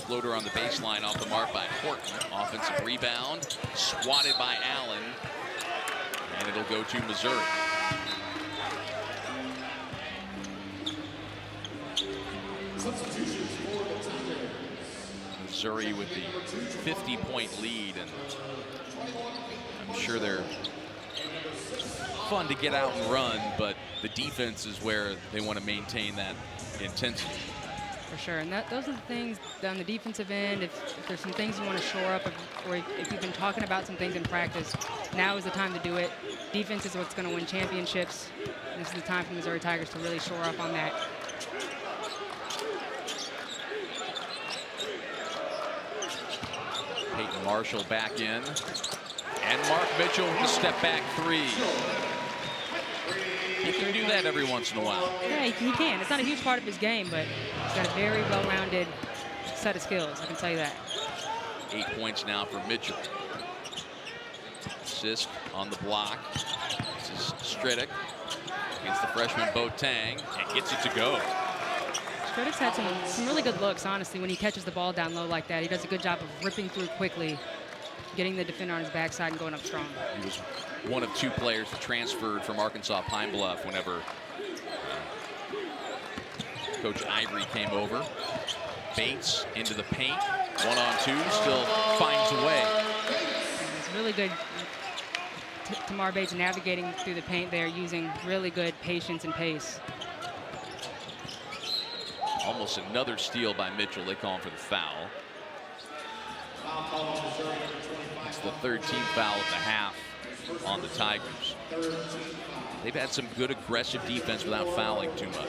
Floater on the baseline off the mark by Horton. Offensive rebound. Swatted by Allen. And it'll go to Missouri. Missouri with the 50-point lead, and I'm sure they're fun to get out and run, but the defense is where they want to maintain that intensity. For sure, and those are the things on the defensive end. If there's some things you want to shore up, or if you've been talking about some things in practice, now is the time to do it. Defense is what's going to win championships. This is the time for the Missouri Tigers to really shore up on that. Peyton Marshall back in. And Mark Mitchell with the step back three. He can do that every once in a while. Yeah, he can. It's not a huge part of his game, but he's got a very well-rounded set of skills, I can tell you that. 8 points now for Mitchell. Sisk on the block. This is Stridick against the freshman Boateng, and gets it to go. Stridick's had some really good looks, honestly, when he catches the ball down low like that. He does a good job of ripping through quickly, getting the defender on his backside and going up strong. He was one of two players that transferred from Arkansas Pine Bluff whenever Coach Ivory came over. Bates into the paint, 1-on-2, still finds a way. It's really good. Tamar Bates navigating through the paint there, using really good patience and pace. Almost another steal by Mitchell. They call him for the foul. It's the third team foul of the half on the Tigers. They've had some good aggressive defense without fouling too much.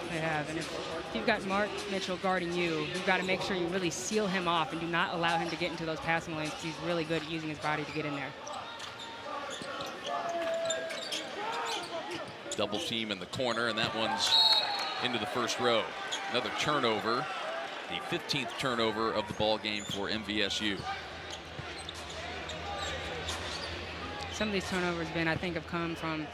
They have, and if you've got Mark Mitchell guarding you, you've got to make sure you really seal him off and do not allow him to get into those passing lanes, because he's really good at using his body to get in there. Double team in the corner, and that one's into the first row. Another turnover, the 15th turnover of the ball game for MVSU. Some of these turnovers, Ben, I think have come from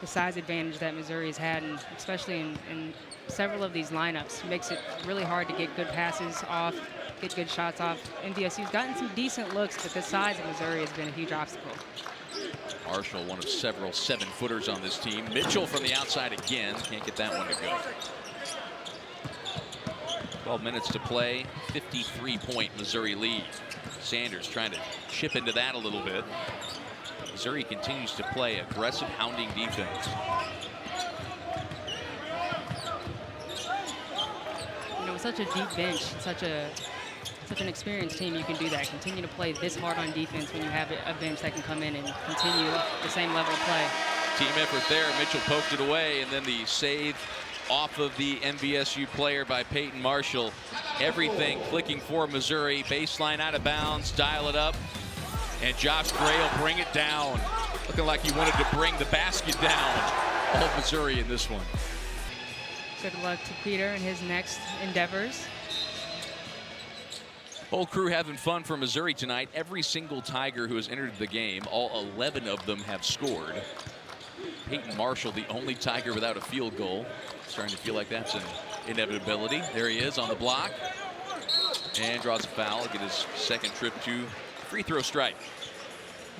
the size advantage that Missouri has had, and especially in several of these lineups. It makes it really hard to get good passes off, get good shots off. MVSU's gotten some decent looks, but the size of Missouri has been a huge obstacle. Marshall, one of several 7-footers on this team. Mitchell from the outside again. Can't get that one to go. 12 minutes to play, 53-point Missouri lead. Sanders trying to chip into that a little bit. Missouri continues to play aggressive, hounding defense. You know, with such a deep bench, such an experienced team, you can do that. Continue to play this hard on defense when you have a bench that can come in and continue the same level of play. Team effort there. Mitchell poked it away, and then the save off of the MVSU player by Peyton Marshall. Everything clicking for Missouri. Baseline out of bounds. Dial it up. And Josh Gray will bring it down. Looking like he wanted to bring the basket down. All Missouri in this one. Good luck to Peter in his next endeavors. Whole crew having fun for Missouri tonight. Every single Tiger who has entered the game, all 11 of them have scored. Peyton Marshall, the only Tiger without a field goal. Starting to feel like that's an inevitability. There he is on the block. And draws a foul. Get his second trip to free throw strike.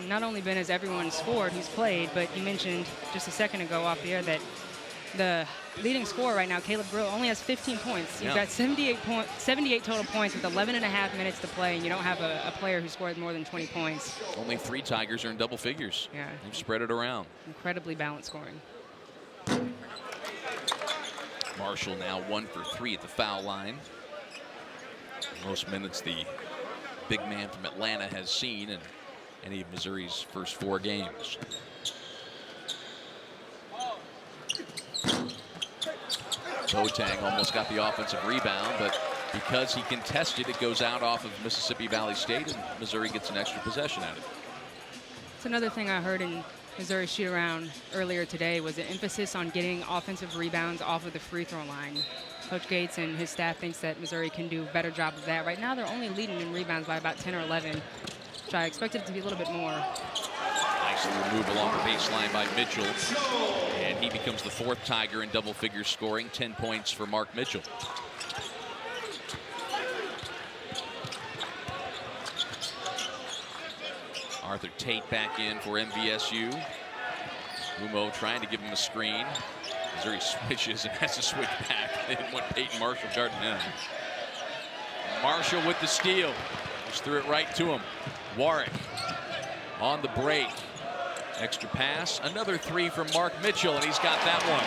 Not only, Ben, has everyone scored who's played, but you mentioned just a second ago off the air that the leading scorer right now, Caleb Grill, only has 15 points. You've got 78 total points with 11 and a half minutes to play, and you don't have a player who scored more than 20 points. Only 3 Tigers are in double figures. Yeah. They've spread it around. Incredibly balanced scoring. Marshall now 1 for 3 at the foul line. Most minutes the big man from Atlanta has seen in any of Missouri's first 4 games. Boateng almost got the offensive rebound, but because he contested, it goes out off of Mississippi Valley State, and Missouri gets an extra possession out of it. It's another thing I heard in Missouri shoot-around earlier today was an emphasis on getting offensive rebounds off of the free throw line. Coach Gates and his staff thinks that Missouri can do a better job of that. Right now, they're only leading in rebounds by about 10 or 11, which I expected it to be a little bit more. Nice little move along the baseline by Mitchell. And he becomes the 4th Tiger in double figure scoring. 10 points for Mark Mitchell. Arthur Tate back in for MVSU. Umo trying to give him a screen. Missouri switches and has to switch back. They didn't want Peyton Marshall darting in. Marshall with the steal. Just threw it right to him. Warwick on the break. Extra pass. Another 3 from Mark Mitchell, and he's got that one.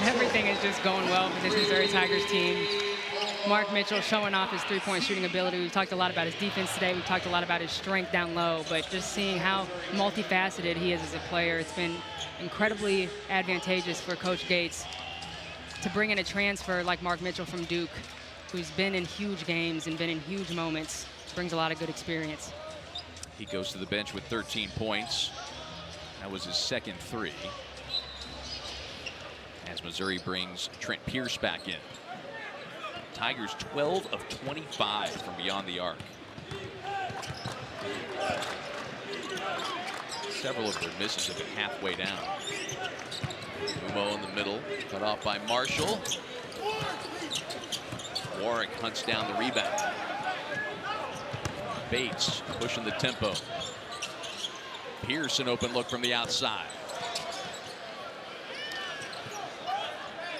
Everything is just going well for this Missouri Tigers team. Mark Mitchell showing off his three-point shooting ability. We've talked a lot about his defense today. We've talked a lot about his strength down low, but just seeing how multifaceted he is as a player, it's been incredibly advantageous for Coach Gates to bring in a transfer like Mark Mitchell from Duke, who's been in huge games and been in huge moments. Brings a lot of good experience. He goes to the bench with 13 points. That was his second 3. As Missouri brings Trent Pierce back in. Tigers 12 of 25 from beyond the arc. Several of their misses have been halfway down. Umo in the middle, cut off by Marshall. Warwick hunts down the rebound. Bates pushing the tempo. Pierce an open look from the outside.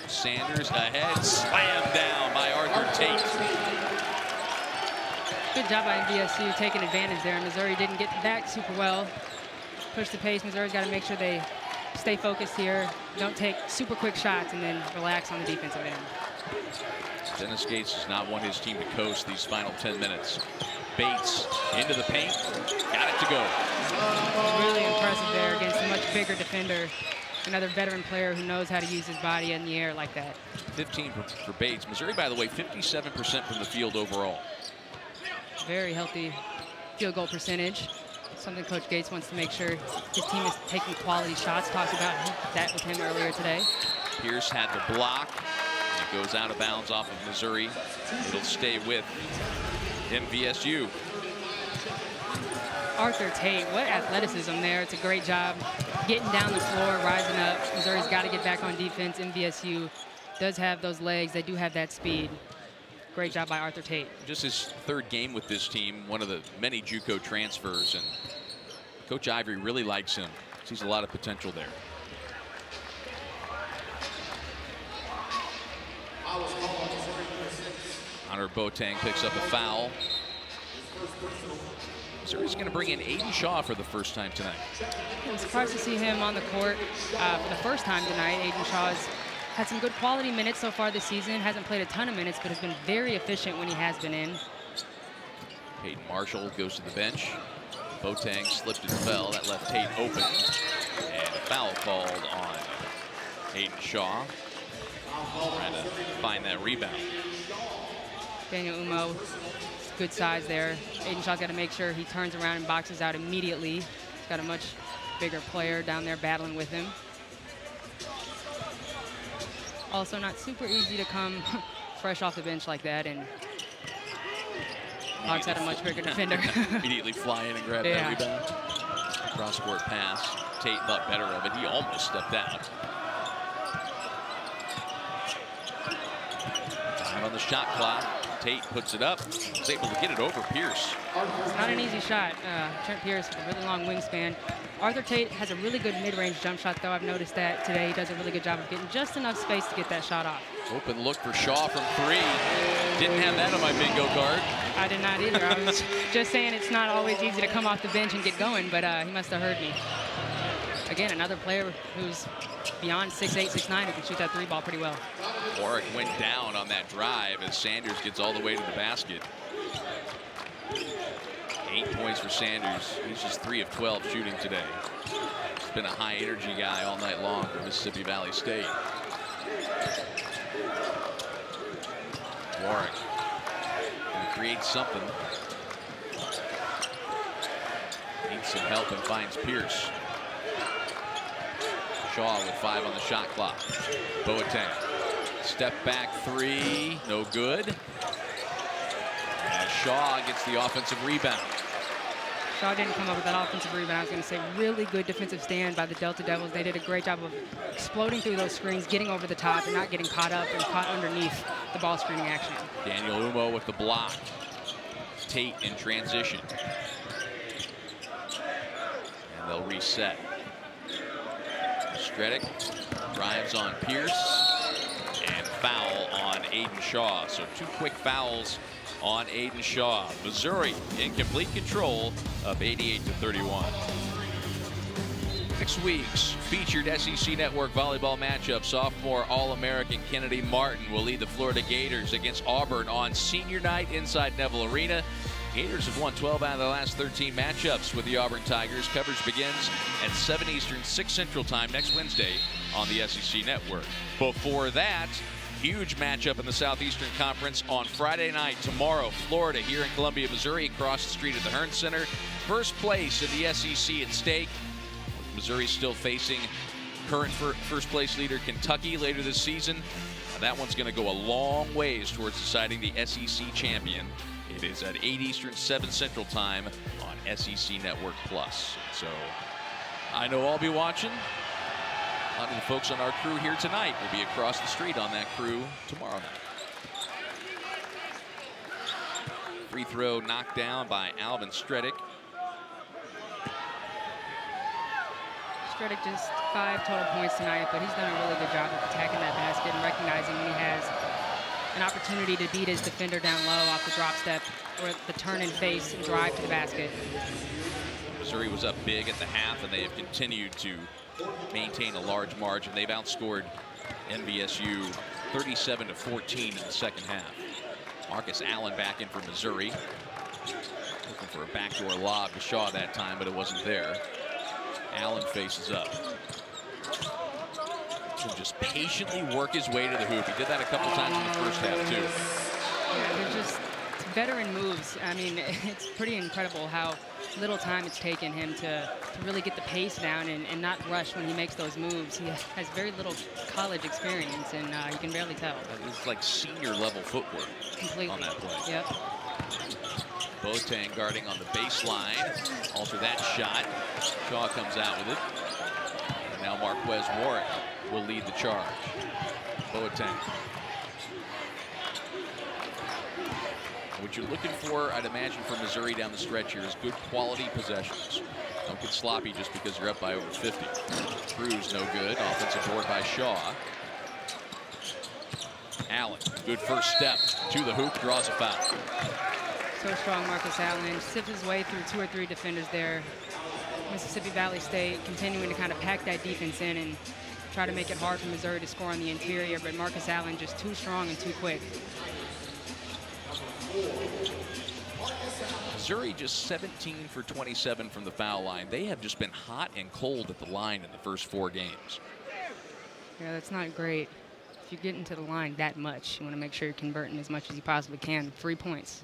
Sanders ahead, slammed down by Arthur Tate. Good job by MVSU taking advantage there. Missouri didn't get back super well. Push the pace. Missouri's got to make sure they stay focused here. Don't take super quick shots and then relax on the defensive end. Dennis Gates does not want his team to coast these final 10 minutes. Bates into the paint, got it to go. Really impressive there against a much bigger defender. Another veteran player who knows how to use his body in the air like that. 15 for Bates. Missouri, by the way, 57% from the field overall. Very healthy field goal percentage. Something Coach Gates wants to make sure his team is taking quality shots. Talked about that with him earlier today. Pierce had the block. It goes out of bounds off of Missouri. It'll stay with MVSU. Arthur Tate, what athleticism there. It's a great job getting down the floor, rising up. Missouri's got to get back on defense. MVSU does have those legs. They do have that speed. Great job by Arthur Tate. Just his 3rd game with this team, one of the many JUCO transfers, and Coach Ivory really likes him. Sees a lot of potential there. Connor Boateng picks up a foul. Missouri's going to bring in Aiden Shaw for the first time tonight. I'm surprised to see him on the court for the first time tonight. Aiden Shaw has had some good quality minutes so far this season. Hasn't played a ton of minutes, but has been very efficient when he has been in. Peyton Marshall goes to the bench. Boateng slipped and fell. That left Tate open. And a foul called on Aiden Shaw. Trying to find that rebound. Daniel Umo, good size there. Aiden Shaw's got to make sure he turns around and boxes out immediately. He's got a much bigger player down there battling with him. Also not super easy to come fresh off the bench like that and box out a much bigger defender. Immediately fly in and grab that rebound. Cross-court pass. Tate thought better of it. He almost stepped out. Time on the shot clock. Tate puts it up. He's able to get it over Pierce. It's not an easy shot. Trent Pierce with a really long wingspan. Arthur Tate has a really good mid-range jump shot, though. I've noticed that today. He does a really good job of getting just enough space to get that shot off. Open look for Shaw from 3. Didn't have that on my bingo card. I did not either. I was just saying it's not always easy to come off the bench and get going, but he must have heard me. Again, another player who's beyond 6'8", 6'9", who can shoot that 3-ball pretty well. Warwick went down on that drive as Sanders gets all the way to the basket. 8 points for Sanders. He's just 3 of 12 shooting today. He's been a high energy guy all night long for Mississippi Valley State. Warwick going to create something. Needs some help and finds Pierce. Shaw with 5 on the shot clock. Boateng. Step back 3. No good. And Shaw gets the offensive rebound. Shaw didn't come up with that offensive rebound. I was going to say really good defensive stand by the Delta Devils. They did a great job of exploding through those screens, getting over the top, and not getting caught up and caught underneath the ball screening action. Daniel Umo with the block. Tate in transition. And they'll reset. Stredick drives on Pierce and foul on Aiden Shaw. So 2 quick fouls on Aiden Shaw. Missouri in complete control of 88-31. Next week's featured SEC Network volleyball matchup, sophomore All-American Kennedy Martin will lead the Florida Gators against Auburn on senior night inside Neville Arena. Gators have won 12 out of the last 13 matchups with the Auburn Tigers. Coverage begins at 7 Eastern, 6 Central Time next Wednesday on the SEC Network. Before that, huge matchup in the Southeastern Conference on Friday night. Tomorrow, Florida here in Columbia, Missouri, across the street at the Hearn Center. First place in the SEC at stake. Missouri still facing current first place leader Kentucky later this season. That one's going to go a long ways towards deciding the SEC champion. It is at 8 Eastern, 7 Central Time on SEC Network Plus. So I know I'll be watching. A lot of the folks on our crew here tonight will be across the street on that crew tomorrow night. Free throw knocked down by Alvin Stredick. Stredick just 5 total points tonight, but he's done a really good job of attacking that basket and recognizing when he has an opportunity to beat his defender down low off the drop step or the turn and face and drive to the basket. Missouri was up big at the half, and they have continued to maintain a large margin. They've outscored NVSU 37-14 in the second half. Marcus Allen back in for Missouri. Looking for a backdoor lob to Shaw that time, but it wasn't there. Allen faces up. He'll just patiently work his way to the hoop. He did that a couple times in the first half, too. Yeah, they're just veteran moves. I mean, it's pretty incredible how little time it's taken him to really get the pace down and not rush when he makes those moves. He has very little college experience, and you can barely tell. It's like senior-level footwork. Completely. On that play. Yep. Boateng guarding on the baseline. Alter that shot. Shaw comes out with it. And now Marquez Warwick will lead the charge. Boateng. What you're looking for, I'd imagine, for Missouri down the stretch here is good quality possessions. Don't get sloppy just because you're up by over 50. Cruz no good. Offensive board by Shaw. Allen, good first step to the hoop, draws a foul. So strong, Marcus Allen. Sifts his way through 2 or 3 defenders there. Mississippi Valley State continuing to kind of pack that defense in and try to make it hard for Missouri to score on the interior, but Marcus Allen just too strong and too quick. Missouri just 17 for 27 from the foul line. They have just been hot and cold at the line in the first 4 games. Yeah, that's not great. If you get into the line that much, you want to make sure you're converting as much as you possibly can. 3 points.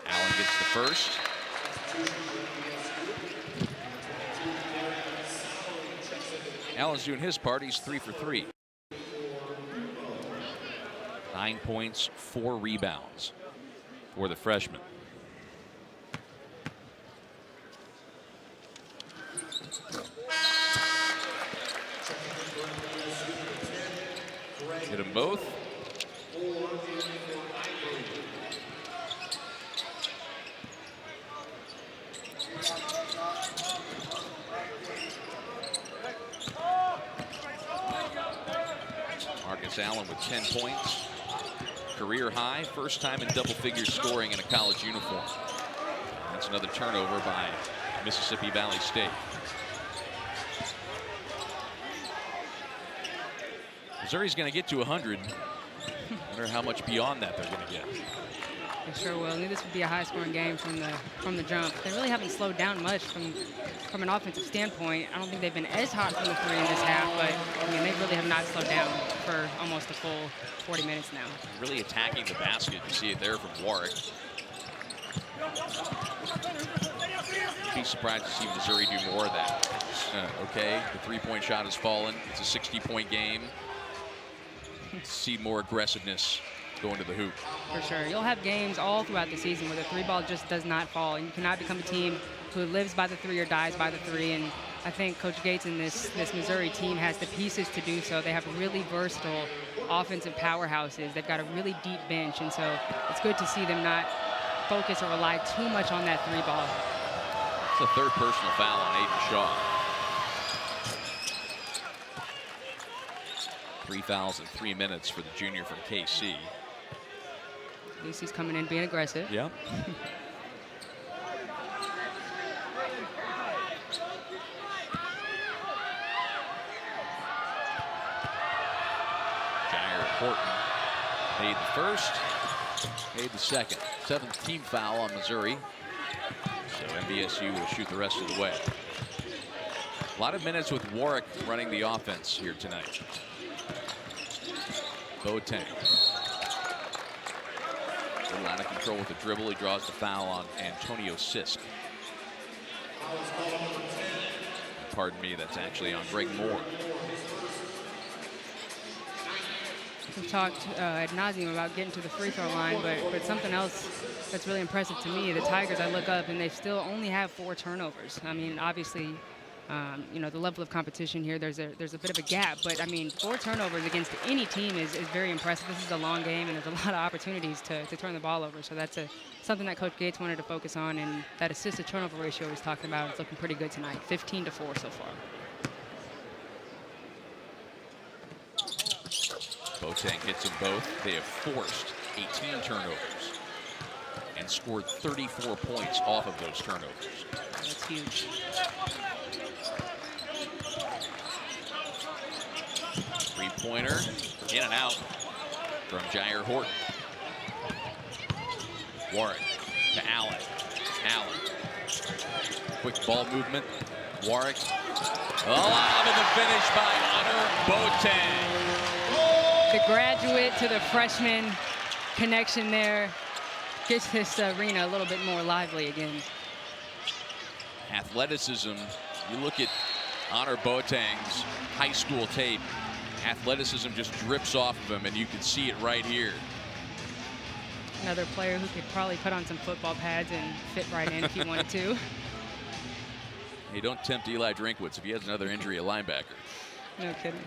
Allen gets the first. Allen's doing his part. He's 3 for 3. 9 points, 4 rebounds for the freshman. Hit them both. Marcus Allen with 10 points. Career high, first time in double figure scoring in a college uniform. That's another turnover by Mississippi Valley State. Missouri's going to get to 100. Wonder how much beyond that they're going to get. They sure will. I knew this would be a high-scoring game from the jump. They really haven't slowed down much from an offensive standpoint. I don't think they've been as hot from the 3 in this half, but I mean, they really have not slowed down for almost a full 40 minutes now. Really attacking the basket. You see it there from Warwick. Be surprised to see Missouri do more of that. Okay, the 3-point shot has fallen. It's a 60-point game. See more aggressiveness going to the hoop. For sure. You'll have games all throughout the season where the 3-ball just does not fall. You cannot become a team who lives by the 3 or dies by the 3. And I think Coach Gates and this Missouri team has the pieces to do so. They have really versatile offensive powerhouses. They've got a really deep bench. And so it's good to see them not focus or rely too much on that 3-ball. It's a 3rd personal foul on Aiden Shaw. 3 fouls in 3 minutes for the junior from KC. At least he's coming in being aggressive. Yeah. Jair Horton made the first, made the second. 7th team foul on Missouri. So MVSU will shoot the rest of the way. A lot of minutes with Warwick running the offense here tonight. Boateng. A little out of control with the dribble. He draws the foul on Antonio Sisk. Pardon me, that's actually on Greg Moore. We've talked ad nauseum about getting to the free throw line, but something else that's really impressive to me, the Tigers, I look up and they still only have 4 turnovers. I mean, obviously, you know, the level of competition here, there's a bit of a gap, but I mean, 4 turnovers against any team is very impressive. This is a long game, and there's a lot of opportunities to turn the ball over. So that's something that Coach Gates wanted to focus on, and that assist-to-turnover ratio he's talking about is looking pretty good tonight. 15-4 so far. Boateng gets them both. They have forced 18 turnovers and scored 34 points off of those turnovers. That's huge. Three-pointer, in and out from Jair Horton. Warwick to Allen. Allen. Quick ball movement. Warwick. Lob and the finish by Hunter Boateng. The graduate to the freshman connection there gets this arena a little bit more lively again. Athleticism. You look at Honor Boateng's high school tape. Athleticism just drips off of him, and you can see it right here. Another player who could probably put on some football pads and fit right in if he wanted to. Hey, don't tempt Eli Drinkwitz if he has another injury at linebacker. No kidding.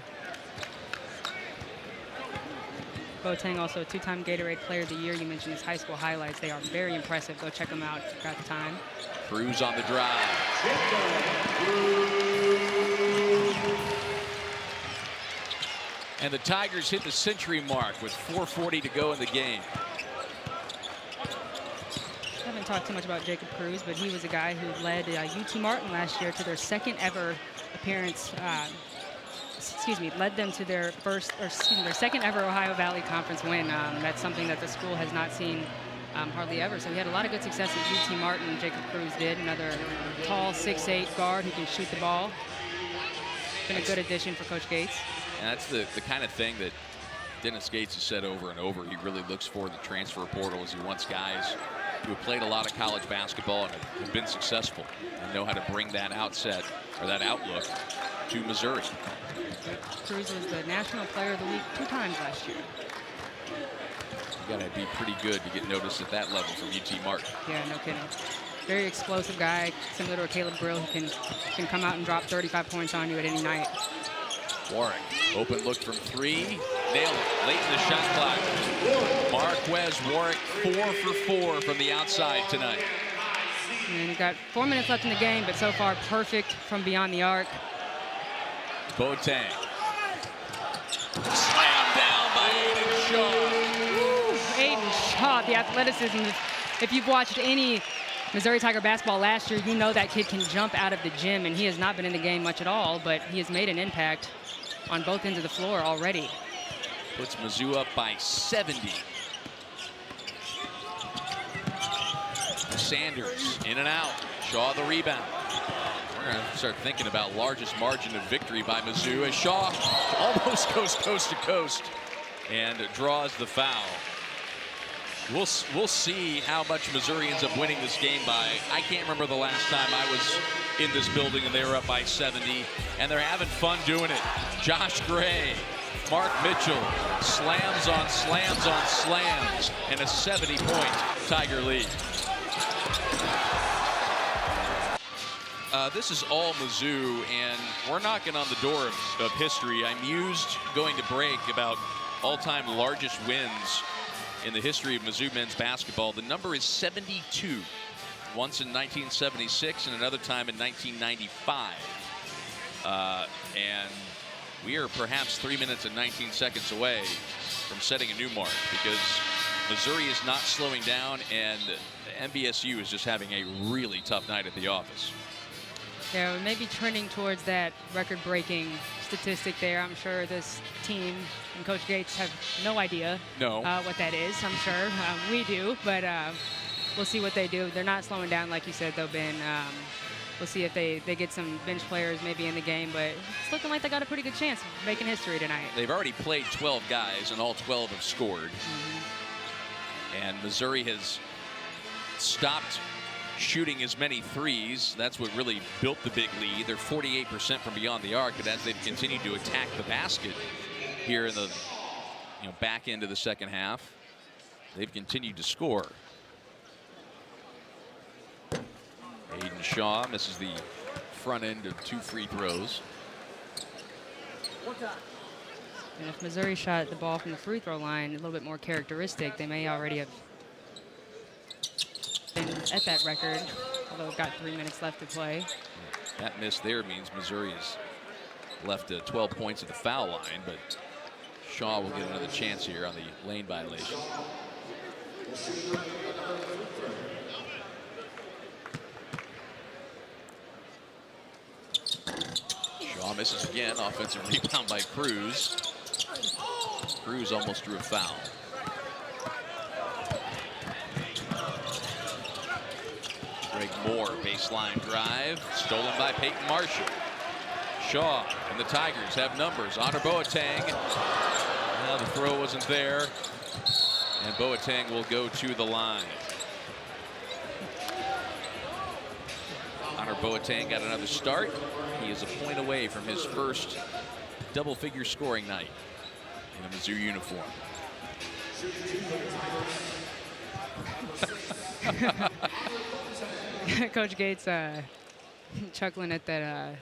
Boateng, also a 2-time Gatorade Player of the Year. You mentioned his high school highlights. They are very impressive. Go check them out if you've got the time. Cruz on the drive. And the Tigers hit the century mark with 4:40 to go in the game. I haven't talked too much about Jacob Cruz, but he was a guy who led UT Martin last year to their second ever appearance. Led them to their their second ever Ohio Valley Conference win. That's something that the school has not seen hardly ever. So he had a lot of good success at UT Martin. Jacob Cruz did. Another tall 6'8" guard who can shoot the ball. Been a good addition for Coach Gates. And that's the kind of thing that Dennis Gates has said over and over. He really looks for in the transfer portal as he wants guys who have played a lot of college basketball and have been successful and know how to bring that outset or that outlook to Missouri. Cruz was the National Player of the Week 2 times last year. You got to be pretty good to get noticed at that level from UT Martin. Yeah, no kidding. Very explosive guy, similar to a Caleb Grill, who can come out and drop 35 points on you at any night. Warwick, open look from 3, nailed it late in the shot clock. Marquez Warwick 4 for 4 from the outside tonight. And you've got 4 minutes left in the game, but so far perfect from beyond the arc. Boateng. Slammed down by Aiden Shaw. Aiden Shaw, the athleticism. If you've watched any Missouri Tiger basketball last year, you know that kid can jump out of the gym, and he has not been in the game much at all, but he has made an impact on both ends of the floor already. Puts Mizzou up by 70. Sanders in and out. Shaw the rebound. We're going to start thinking about largest margin of victory by Mizzou as Shaw almost goes coast to coast and draws the foul. We'll see how much Missouri ends up winning this game by. I can't remember the last time I was in this building and they were up by 70, and they're having fun doing it. Josh Gray, Mark Mitchell, slams on slams on slams, and a 70-point Tiger lead. This is all Mizzou, and we're knocking on the door of history. I mused going to break about all-time largest wins in the history of Mizzou men's basketball. The number is 72. Once in 1976 and another time in 1995. And we are perhaps 3 minutes and 19 seconds away from setting a new mark because Missouri is not slowing down and MBSU is just having a really tough night at the office. Yeah, we may be trending towards that record-breaking statistic there. I'm sure this team and Coach Gates have no idea what that is. I'm sure we do, but we'll see what they do. They're not slowing down, like you said, though, Ben. We'll see if they get some bench players maybe in the game, but it's looking like they got a pretty good chance of making history tonight. They've already played 12 guys, and all 12 have scored. And Missouri has stopped shooting as many threes. That's what really built the big lead. They're 48% from beyond the arc, but as they've continued to attack the basket here in the back end of the second half, they've continued to score. Aiden Shaw misses the front end of 2 free throws. And if Missouri shot the ball from the free throw line a little bit more characteristic, they may already have been at that record, although we've got 3 minutes left to play. That miss there means Missouri is left 12 points at the foul line, but Shaw will get another chance here on the lane violation. Shaw misses again. Offensive rebound by Cruz. Cruz almost drew a foul. Greg Moore, baseline drive, stolen by Peyton Marshall. Shaw and the Tigers have numbers. Honor Boateng. Well, the throw wasn't there. And Boateng will go to the line. Honor Boateng got another start. He is a point away from his first double-figure scoring night in a Mizzou uniform. Coach Gates chuckling at that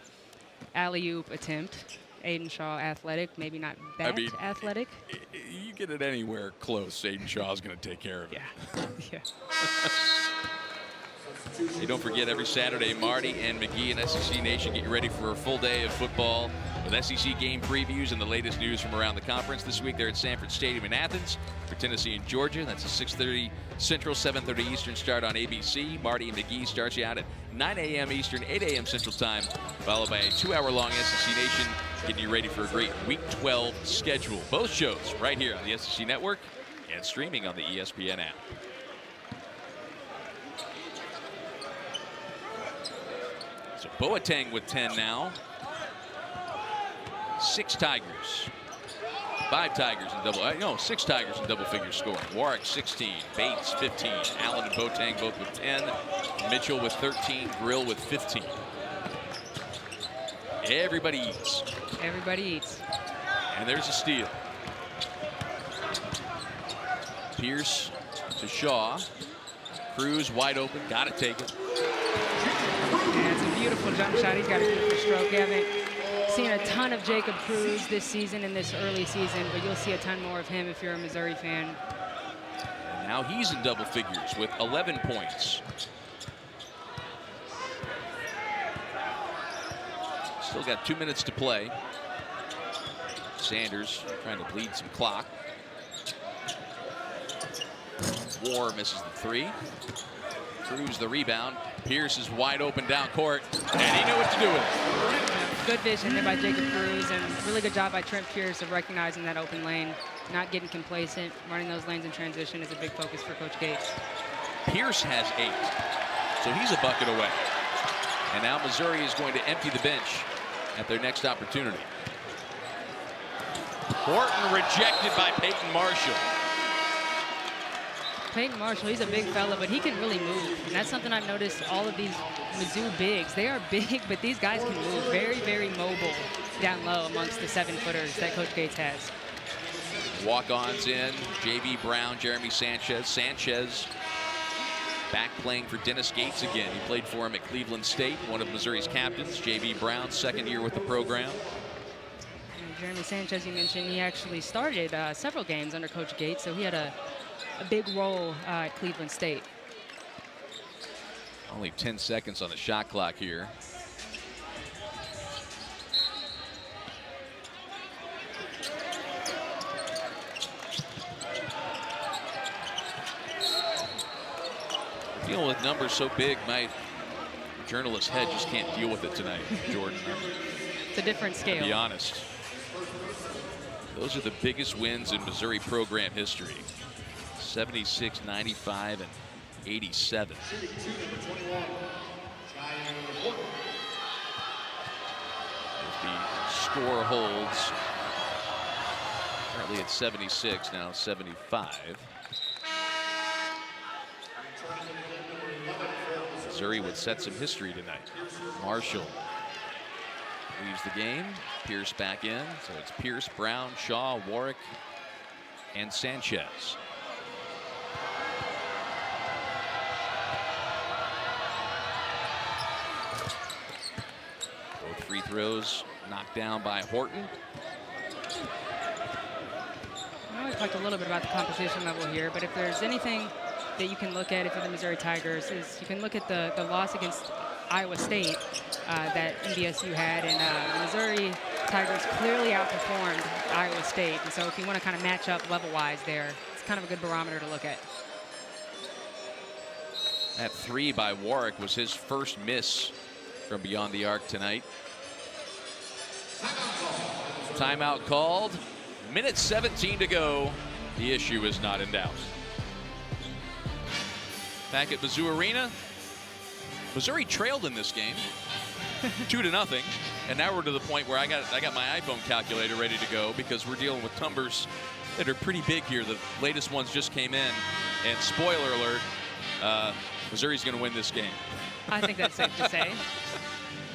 alley-oop attempt. Aiden Shaw athletic, maybe not that athletic. You get it anywhere close, Aiden Shaw's going to take care of it. Yeah. Hey, don't forget, every Saturday, Marty and McGee and SEC Nation get you ready for a full day of football With SEC game previews and the latest news from around the conference this week, they're at Sanford Stadium in Athens for Tennessee and Georgia. That's a 6:30 Central, 7:30 Eastern start on ABC. Marty and McGee starts you out at 9 a.m. Eastern, 8 a.m. Central Time, followed by a 2-hour-long SEC Nation, getting you ready for a great Week 12 schedule. Both shows right here on the SEC Network and streaming on the ESPN app. So Boateng with 10 now. 6 Tigers. 5 Tigers in double, 6 Tigers in double figure scoring. Warwick 16, Bates 15, Allen and Boateng both with 10, Mitchell with 13, Grill with 15. Everybody eats. Everybody eats. And there's a steal. Pierce to Shaw. Cruz wide open, gotta take it. Yeah, it's a beautiful jump shot. He's got a beautiful stroke. You haven't seen a ton of Jacob Cruz this season in this early season, but you'll see a ton more of him if you're a Missouri fan. And now he's in double figures with 11 points. Still got 2 minutes to play. Sanders trying to bleed some clock. War misses the 3. Cruz the rebound. Pierce is wide open down court, and he knew what to do with it. Good vision there by Jacob Cruz, and really good job by Trent Pierce of recognizing that open lane, not getting complacent. Running those lanes in transition is a big focus for Coach Gates. Pierce has 8, so he's a bucket away. And now Missouri is going to empty the bench at their next opportunity. Horton rejected by Peyton Marshall. Peyton Marshall, he's a big fella, but he can really move. And that's something I've noticed all of these Mizzou bigs. They are big, but these guys can move. Very, very mobile down low amongst the 7-footers that Coach Gates has. Walk-ons in, J.B. Brown, Jeremy Sanchez. Sanchez back playing for Dennis Gates again. He played for him at Cleveland State, one of Missouri's captains. J.B. Brown, second year with the program. And Jeremy Sanchez, you mentioned, he actually started several games under Coach Gates, so he had a big role at Cleveland State. Only 10 seconds on the shot clock here. Dealing with numbers so big, my journalist head just can't deal with it tonight, Jordan. It's a different scale. To be honest. Those are the biggest wins in Missouri program history. 76, 95, and 87. If the score holds, currently at 76, now 75. Missouri would set some history tonight. Marshall leaves the game. Pierce back in. So it's Pierce, Brown, Shaw, Warwick, and Sanchez. Both free throws knocked down by Horton. I know we talked a little bit about the competition level here, but if there's anything that you can look at if you're the Missouri Tigers, is you can look at the loss against Iowa State that NDSU had, and Missouri Tigers clearly outperformed Iowa State. And so if you want to kind of match up level-wise there, it's kind of a good barometer to look at. That 3 by Warwick was his first miss from beyond the arc tonight. Timeout called. Minute 17 to go. The issue is not in doubt. Back at Mizzou Arena, Missouri trailed in this game 2-0, and now we're to the point where I got my iPhone calculator ready to go because we're dealing with numbers that are pretty big here. The latest ones just came in, and spoiler alert, Missouri's going to win this game. I think that's safe to say.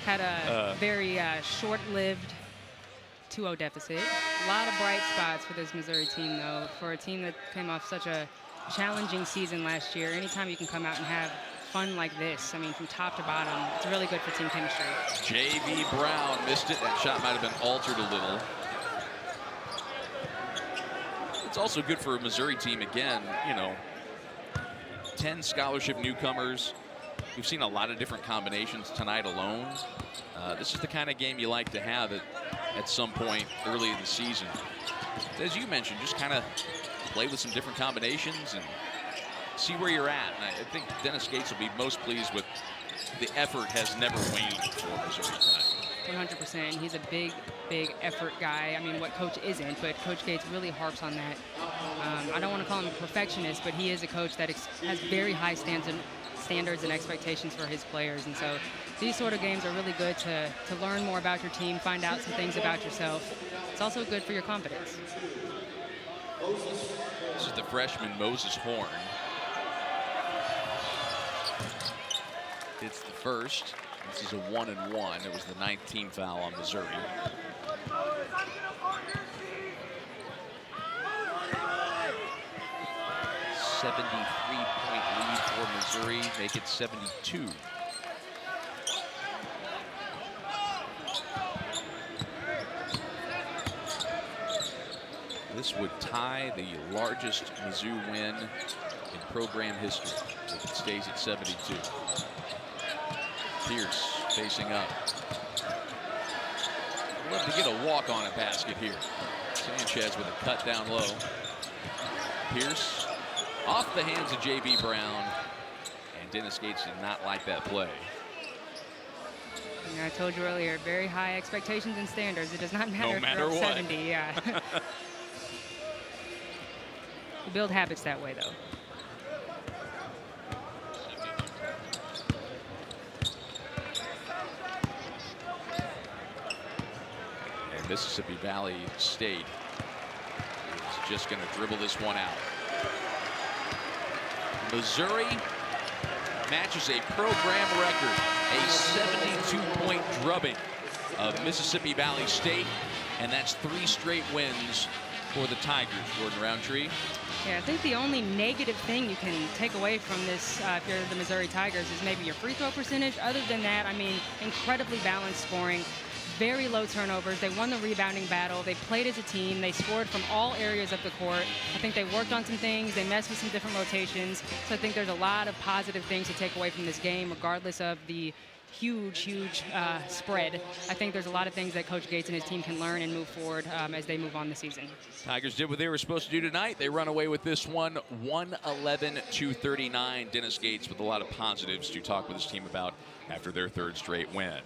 Had a very short-lived 2-0 deficit. A lot of bright spots for this Missouri team, though. For a team that came off such a challenging season last year, anytime you can come out and have fun like this, I mean, from top to bottom, it's really good for team chemistry. J.B. Brown missed it. That shot might have been altered a little. It's also good for a Missouri team, again, 10 scholarship newcomers, We've seen a lot of different combinations tonight alone. This is the kind of game you like to have at some point early in the season. As you mentioned, just kind of play with some different combinations and see where you're at. And I think Dennis Gates will be most pleased with the effort has never waned for Missouri tonight. 100%. He's a big effort guy. I mean, what coach isn't, but Coach Gates really harps on that. I don't want to call him a perfectionist, but he is a coach that has very high standards and expectations for his players. And so these sort of games are really good to learn more about your team, find out some things about yourself. It's also good for your confidence. This is the freshman Moses Horn. It's the first. This is a 1-and-1. It was the 19th foul on Missouri. .73-point lead for Missouri. Make it 72. This would tie the largest Mizzou win in program history if it stays at 72. Pierce facing up. Love to get a walk on a basket here. Sanchez with a cut down low. Pierce off the hands of J.B. Brown. And Dennis Gates did not like that play. I told you earlier, very high expectations and standards. It does not matter if matter you're up what. 70. Yeah. You build habits that way, though. And Mississippi Valley State is just going to dribble this one out. Missouri matches a program record, a 72-point drubbing of Mississippi Valley State, and that's 3 straight wins for the Tigers. Gordon Roundtree. Yeah, I think the only negative thing you can take away from this, if you're the Missouri Tigers, is maybe your free throw percentage. Other than that, I mean, incredibly balanced scoring, very low turnovers. They won the rebounding battle. They played as a team. They scored from all areas of the court. I think they worked on some things. They messed with some different rotations. So I think there's a lot of positive things to take away from this game, regardless of the huge spread. I think there's a lot of things that Coach Gates and his team can learn and move forward as they move on the season. Tigers did what they were supposed to do tonight. They run away with this one, 111-39. Dennis Gates with a lot of positives to talk with his team about after their 3rd straight win.